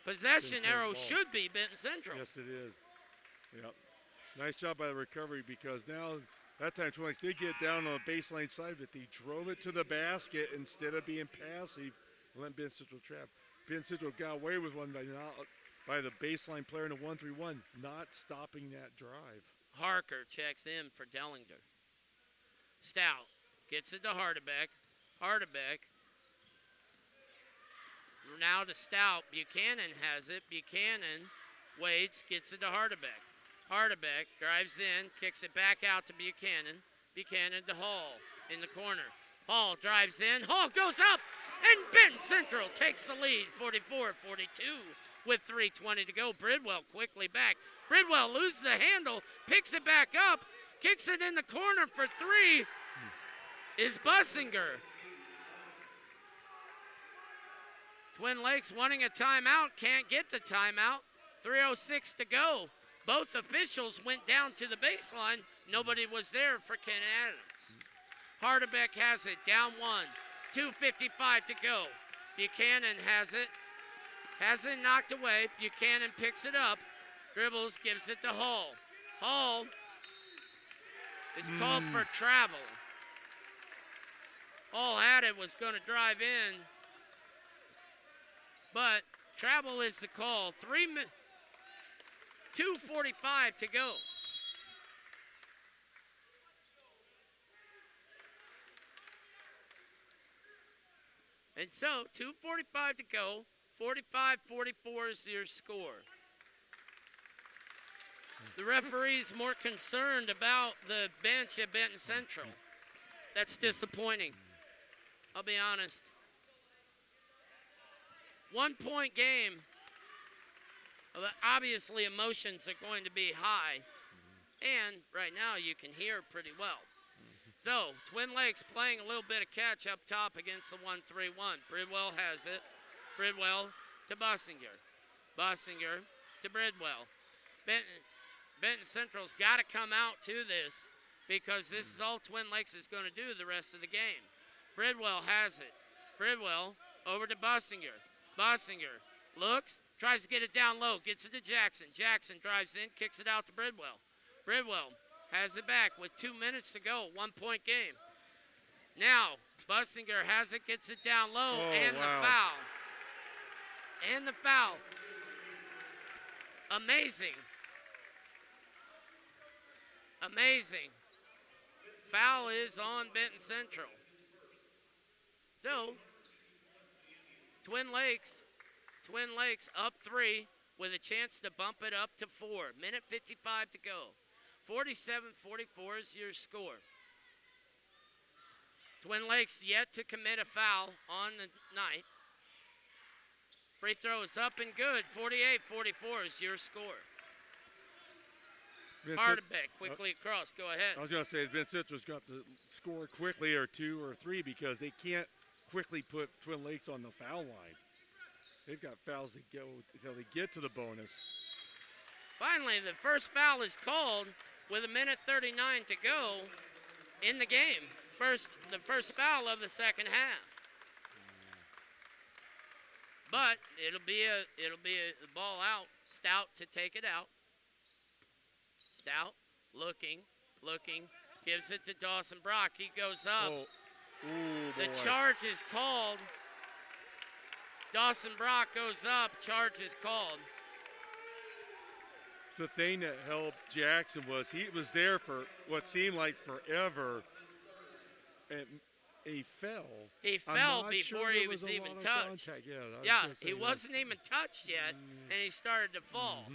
Possession arrow should be Benton Central. Yes, it is. Yep. Nice job by the recovery, because now that time Twin Lakes did get down on the baseline side, but they drove it to the basket instead of being passive and let Benton Central trap. Benton Central got away with one by the baseline player in a 1-3-1, not stopping that drive. Harker checks in for Dellinger. Stout gets it to Hardebeck. Hardebeck now to Stout. Buchanan has it. Buchanan waits, gets it to Hardebeck. Hardebeck drives in, kicks it back out to Buchanan. Buchanan to Hall in the corner. Hall drives in. Hall goes up, and Benton Central takes the lead, 44-42 with 3:20 to go. Bridwell quickly back. Bridwell loses the handle, picks it back up, kicks it in the corner for 3. Is Bussinger. Twin Lakes wanting a timeout, can't get the timeout. 3:06 to go. Both officials went down to the baseline. Nobody was there for Ken Adams. Hardebeck has it, down 1. 2:55 to go. Buchanan has it. Has it knocked away. Buchanan picks it up. Dribbles, gives it to Hull. Hull is called for travel. Hull had it, was going to drive in, but travel is the call. 2:45 to go. And so, 2:45 to go, 45-44 is your score. The referee's more concerned about the bench at Benton Central. That's disappointing. I'll be honest. 1 point game. Obviously, emotions are going to be high. And right now, you can hear pretty well. So, Twin Lakes playing a little bit of catch up top against the 1-3-1. Bridwell has it. Bridwell to Bussinger. Bussinger to Bridwell. Benton Central's got to come out to this because this is all Twin Lakes is going to do the rest of the game. Bridwell has it. Bridwell over to Bussinger. Bussinger looks, tries to get it down low, gets it to Jackson. Jackson drives in, kicks it out to Bridwell. Bridwell has it back with 2 minutes to go, 1 point game. Now, Bussinger has it, gets it down low, and the foul. And the foul. Amazing. Amazing. Foul is on Benton Central. So, Twin Lakes up 3 with a chance to bump it up to 4. Minute 55 to go. 47-44 is your score. Twin Lakes yet to commit a foul on the night. Free throw is up and good. 48-44 is your score. Hardbeck quickly across. Go ahead. I was going to say, Ben Central's got to score quickly or 2 or 3 because they can't quickly put Twin Lakes on the foul line. They've got fouls to go until they get to the bonus. Finally, the first foul is called with 1:39 to go in the game. The first foul of the second half. But it'll be a ball out. Stout to take it out. Stout looking, gives it to Dawson Brock. He goes up. The charge is called. Dawson Brock goes up. Charge is called. The thing that helped Jackson was he was there for what seemed like forever, and he fell. He fell before he was even touched. Yeah, he wasn't even touched yet, and he started to fall.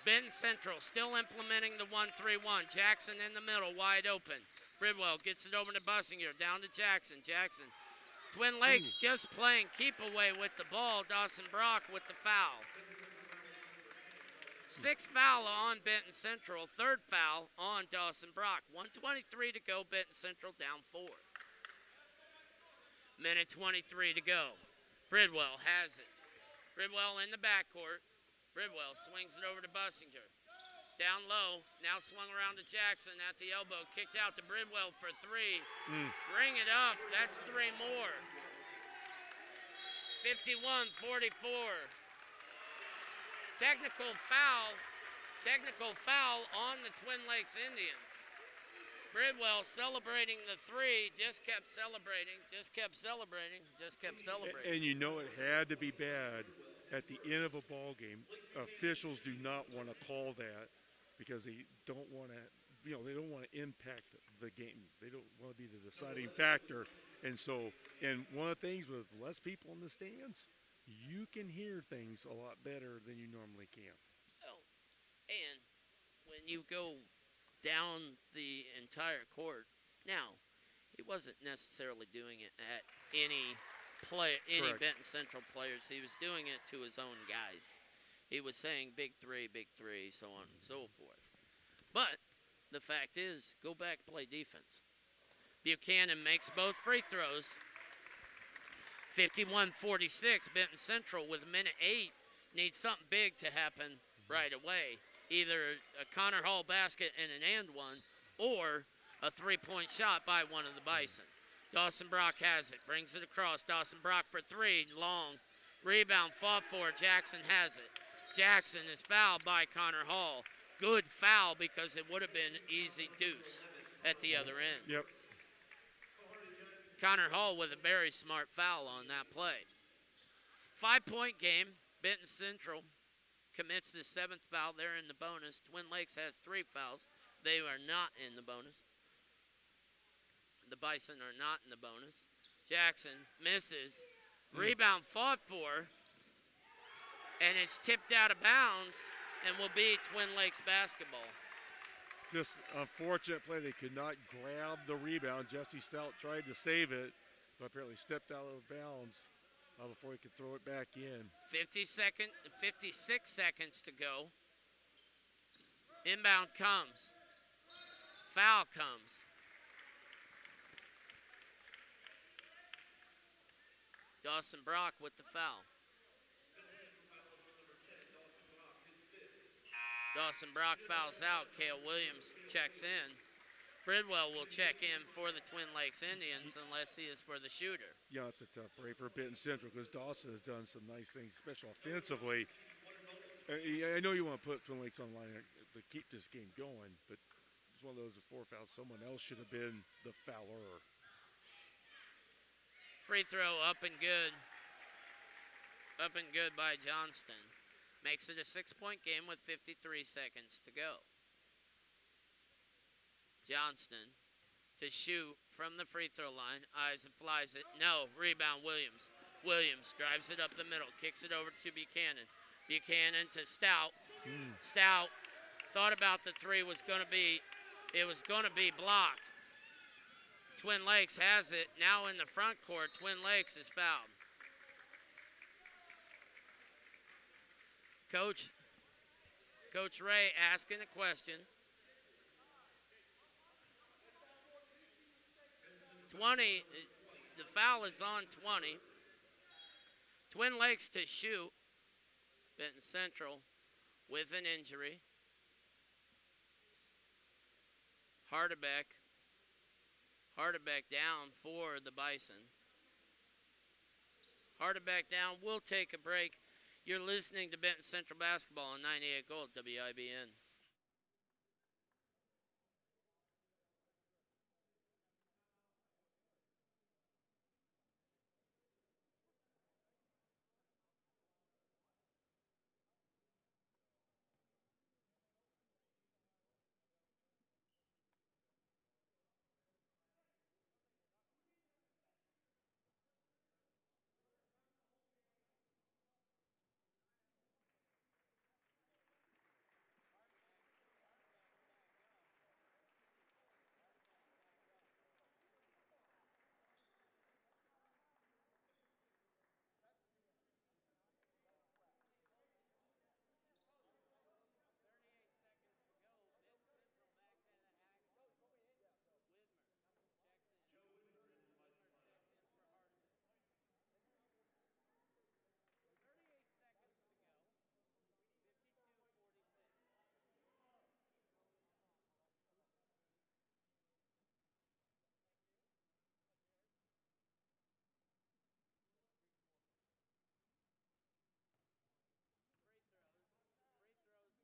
Benton Central still implementing the 1-3-1. Jackson in the middle, wide open. Bridwell gets it over to Bussinger, down to Jackson. Jackson. Twin Lakes just playing keep away with the ball. Dawson Brock with the foul. 6th foul on Benton Central. 3rd foul on Dawson Brock. 1:23 to go. Benton Central down 4. Minute 23 to go. Bridwell has it. Bridwell in the backcourt. Bridwell swings it over to Bussinger. Down low, now swung around to Jackson at the elbow. Kicked out to Bridwell for 3. Bring it up, that's 3 more. 51-44. Technical foul on the Twin Lakes Indians. Bridwell celebrating the 3, just kept celebrating. And you know it had to be bad at the end of a ball game. Officials do not want to call that because they don't want to, they don't want to impact the game. They don't want to be the deciding factor. And so, and one of the things with less people in the stands, you can hear things a lot better than you normally can. Oh, and when you go down the entire court, now, he wasn't necessarily doing it at any Benton Central players. He was doing it to his own guys. He was saying big three, so on and so forth. But the fact is, go back, play defense. Buchanan makes both free throws. 51-46, Benton Central with 1:08 needs something big to happen right away. Either a Connor Hall basket and an and one, or a 3-point shot by one of the Bison. Dawson Brock has it, brings it across. Dawson Brock for 3, long. Rebound, fought for, Jackson has it. Jackson is fouled by Connor Hall. Good foul because it would have been easy deuce at the other end. Yep. Connor Hall with a very smart foul on that play. 5-point game. Benton Central commits the 7th foul. They're in the bonus. Twin Lakes has 3 fouls. They are not in the bonus. The Bison are not in the bonus. Jackson misses. Rebound fought for. And it's tipped out of bounds and will be Twin Lakes basketball. Just unfortunate play. They could not grab the rebound. Jesse Stout tried to save it, but apparently stepped out of bounds before he could throw it back in. 56 seconds to go. Inbound comes. Foul comes. Dawson Brock with the foul. Dawson Brock fouls out. Cale Williams checks in. Bridwell will check in for the Twin Lakes Indians unless he is for the shooter. Yeah, it's a tough break for Benton Central because Dawson has done some nice things, especially offensively. I know you want to put Twin Lakes on line to keep this game going, but it's one of those with 4 fouls. Someone else should have been the fouler. Free throw up and good. Up and good by Johnston. Makes it a 6-point game with 53 seconds to go. Johnston to shoot from the free throw line. Eyes and flies it. No. Rebound Williams. Williams drives it up the middle. Kicks it over to Buchanan. Buchanan to Stout. Stout thought about the 3 was going to be, it was going to be blocked. Twin Lakes has it. Now in the front court, Twin Lakes is fouled. Coach Ray asking a question. 20, the foul is on 20. Twin Lakes to shoot. Benton Central with an injury. Hardebeck down for the Bison. Hardebeck down. We'll take a break. You're listening to Benton Central Basketball on 98 Gold WIBN.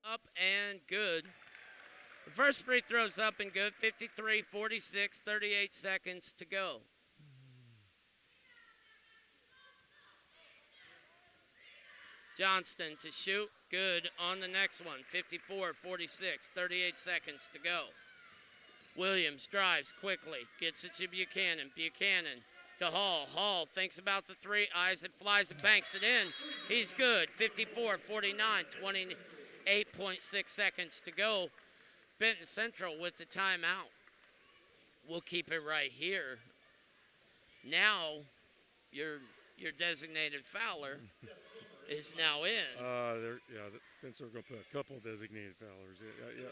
Up and good. The first free throw's up and good. 53-46, 38 seconds to go. Johnston to shoot. Good on the next one. 54-46, 38 seconds to go. Williams drives quickly. Gets it to Buchanan. Buchanan to Hall. Hall thinks about the 3. Eyes it, flies it, banks it in. He's good. 54-49, 28.6 seconds to go. Benton Central with the timeout. We'll keep it right here. Now, your designated fouler is now in. Benton are going to put a couple designated foulers. Yeah.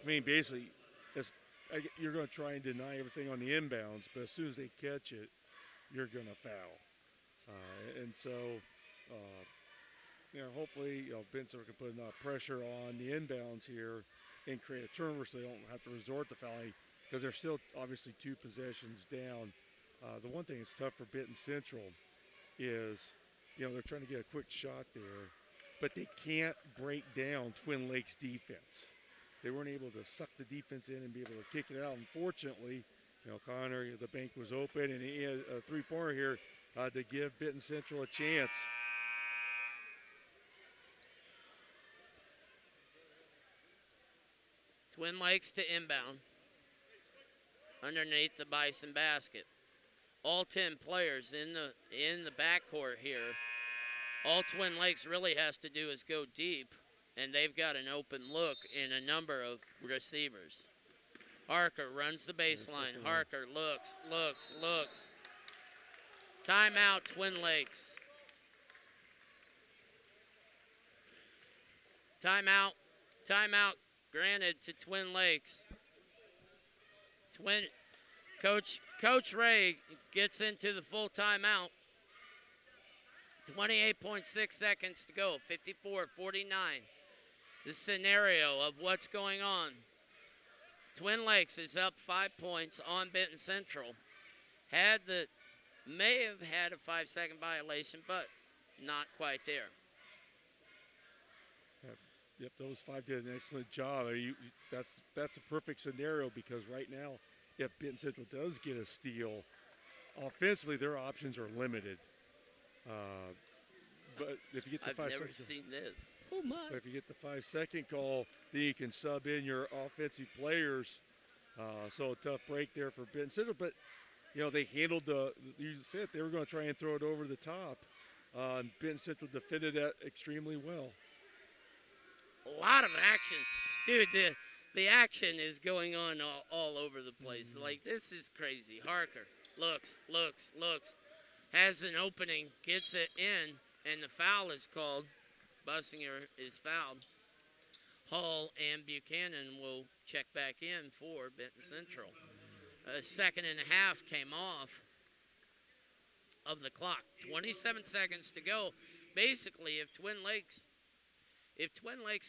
I mean, basically, you're going to try and deny everything on the inbounds, but as soon as they catch it, you're going to foul. And so, hopefully, Benton can put enough pressure on the inbounds here and create a turnover so they don't have to resort to fouling because they're still obviously 2 possessions down. The one thing that's tough for Benton Central is, they're trying to get a quick shot there, but they can't break down Twin Lakes defense. They weren't able to suck the defense in and be able to kick it out. Unfortunately, Connor, the bank was open, and he had a three-pointer here to give Benton Central a chance. Twin Lakes to inbound underneath the Bison basket. All 10 players in the backcourt here. All Twin Lakes really has to do is go deep, and they've got an open look in a number of receivers. Harker runs the baseline. Harker looks. Timeout, Twin Lakes. Timeout granted to Twin Lakes. Coach Ray gets into the full timeout. 28.6 seconds to go, 54-49. The scenario of what's going on. Twin Lakes is up 5 points on Benton Central. May have had a 5-second violation, but not quite there. Yep, those 5 did an excellent job. That's a perfect scenario because right now, if Benton Central does get a steal, offensively their options are limited. But if you get the I've 5 never seconds, seen this. Oh my! But if you get the 5-second call, then you can sub in your offensive players. So a tough break there for Benton Central, but they handled you said they were going to try and throw it over the top. And Benton Central defended that extremely well. A lot of action. Dude, the action is going on all over the place. Like, this is crazy. Harker looks, has an opening, gets it in, and the foul is called. Bussinger is fouled. Hall and Buchanan will check back in for Benton Central. A second and a half came off of the clock. 27 seconds to go. Basically, if Twin Lakes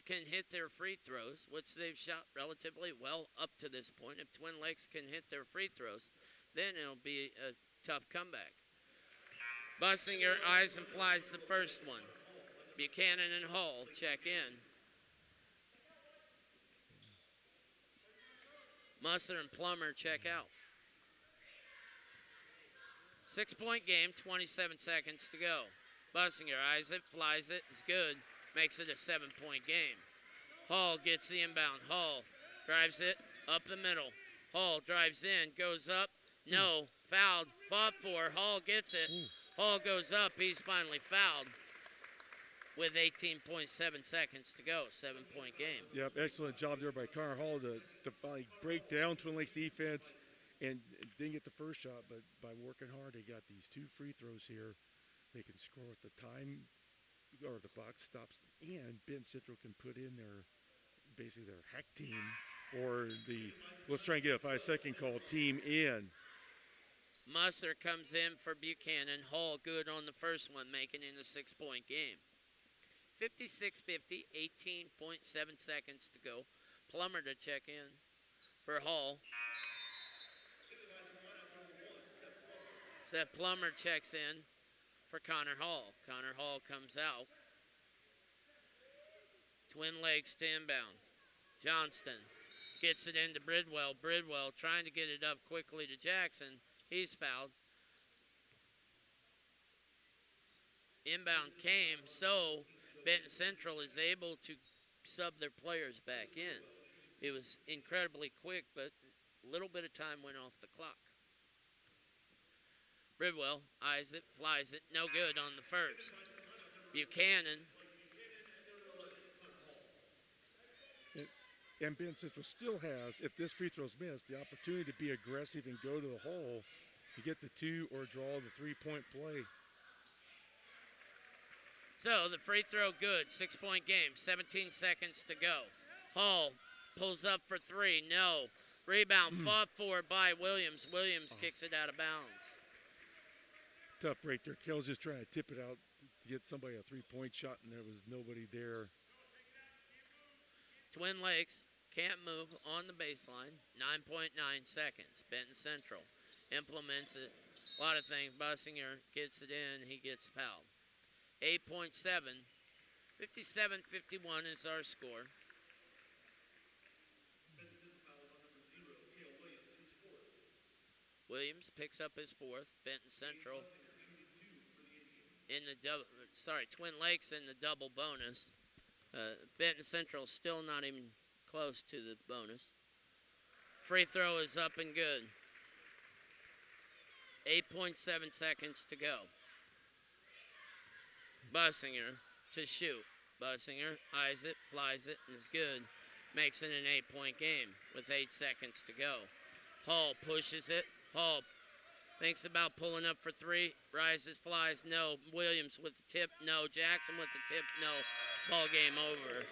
can hit their free throws, which they've shot relatively well up to this point, if Twin Lakes can hit their free throws, then it'll be a tough comeback. Bussinger eyes and flies the first one. Buchanan and Hall check in. Musser and Plummer check out. 6-point game, 27 seconds to go. Bussinger eyes it, flies it, it's good. Makes it a 7-point game. Hall gets the inbound. Hall drives it up the middle. Hall drives in, goes up. No, fouled, fought for. Hall gets it. Hall goes up. He's finally fouled with 18.7 seconds to go. 7-point game. Yep, excellent job there by Connor Hall to finally break down Twin Lakes defense and didn't get the first shot, but by working hard, they got these 2 free throws here. They can score at the time or the clock stops, and Benton Central can put in basically their hack team or let's try and get a 5-second call, team in. Musser comes in for Buchanan. Hall good on the first one, making it a 6-point game. 56-50, 18.7 seconds to go. Plummer to check in for Hall. So Plummer checks in for Connor Hall. Connor Hall comes out. Twin Lakes to inbound. Johnston gets it into Bridwell. Bridwell trying to get it up quickly to Jackson. He's fouled. Inbound came, so Benton Central is able to sub their players back in. It was incredibly quick, but a little bit of time went off the clock. Bridwell eyes it, flies it, no good on the first. Buchanan. And Benton Central still has, if this free throw's missed, the opportunity to be aggressive and go to the hole to get the 2 or draw the 3-point play. So the free throw good, 6-point game, 17 seconds to go. Hall pulls up for 3, no. Rebound fought for by Williams. Williams kicks it out of bounds. Tough break there. Kell's just trying to tip it out to get somebody a 3-point shot, and there was nobody there. Twin Lakes can't move on the baseline. 9.9 seconds. Benton Central implements it. A lot of things. Bussinger gets it in. He gets fouled. 8.7 57-51 is our score. Williams picks up his fourth. Benton Central in the double. Sorry, Twin Lakes in the double bonus. Benton Central still not even close to the bonus. Free throw is up and good. 8.7 seconds to go. Bussinger to shoot. Bussinger eyes it, flies it, and is good. Makes it an 8-point game with 8 seconds to go. Hall pushes it. Hall thinks about pulling up for three. Rises, flies, no. Williams with the tip, no. Jackson with the tip, no. Ball game over.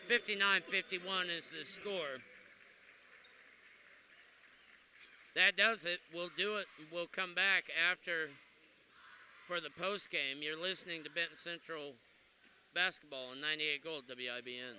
59-51 is the score. That does it. We'll do it. We'll come back after for the post game. You're listening to Benton Central basketball on 98 Gold WIBN.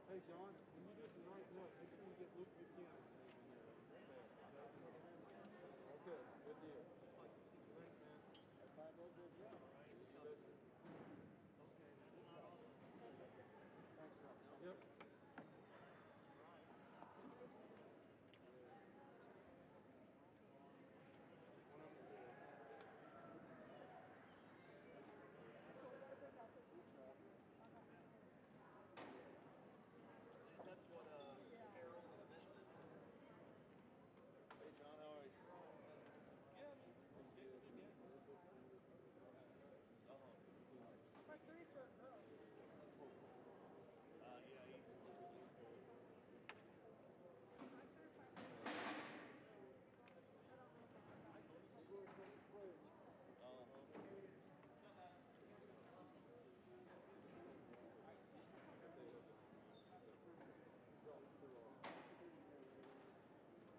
Hey, John, when you do some nice work, make sure you get Luke McKenna. Okay, good deal. Thanks, man. Good job. Thanks, John. Yep.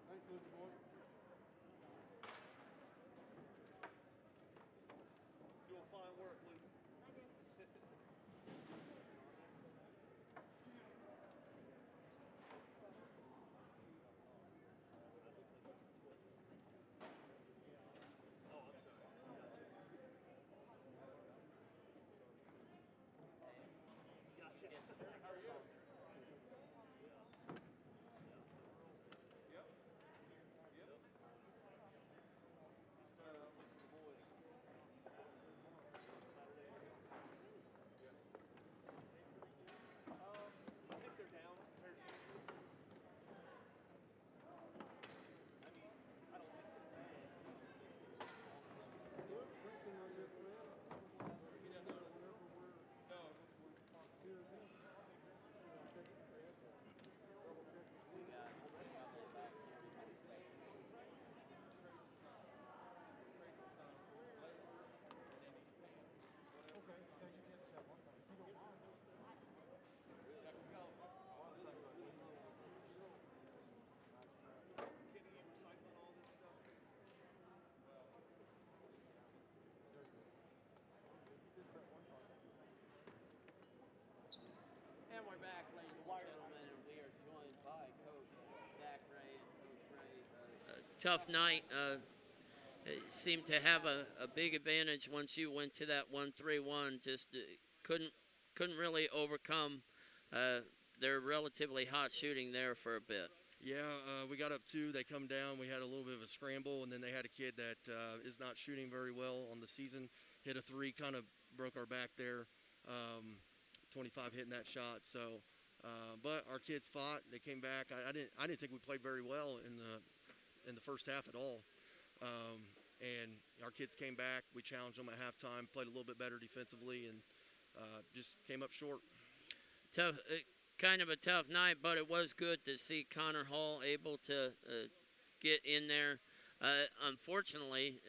Thanks, Luke, boy. Doing fine work, Luke. Gotcha. How are you? Yep. Yep. I think they're down compared to usual. I mean, I don't think they're bad. And we're back, ladies and gentlemen, and we are joined by Coach Zach Ray and Coach Ray. Tough night. Seemed to have a big advantage once you went to that 1-3-1. Just couldn't really overcome their relatively hot shooting there for a bit. Yeah, we got up 2. They come down. We had a little bit of a scramble, and then they had a kid that is not shooting very well on the season. Hit a 3, kind of broke our back there. 25 hitting that shot. So But our kids fought. They came back. I didn't think we played very well in the first half at all. And our kids came back. We challenged them at halftime, played a little bit better defensively, and just came up short. Tough, kind of a tough night, but it was good to see Connor Hall able to get in there. Unfortunately,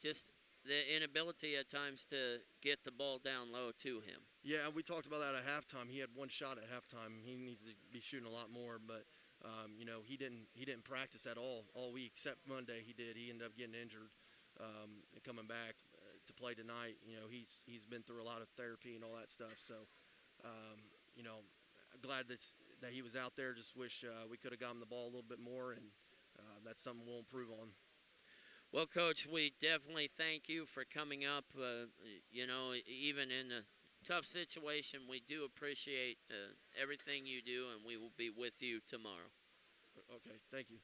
just the inability at times to get the ball down low to him. Yeah, we talked about that at halftime. He had one shot at halftime. He needs to be shooting a lot more, but you know, he didn't practice at all week except Monday. He did. He ended up getting injured and coming back to play tonight. You know, he's been through a lot of therapy and all that stuff. So, you know, glad that he was out there. Just wish we could have gotten the ball a little bit more, and that's something we'll improve on. Well, Coach, we definitely thank you for coming up. You know, even in a tough situation, we do appreciate everything you do, and we will be with you tomorrow. Okay, thank you.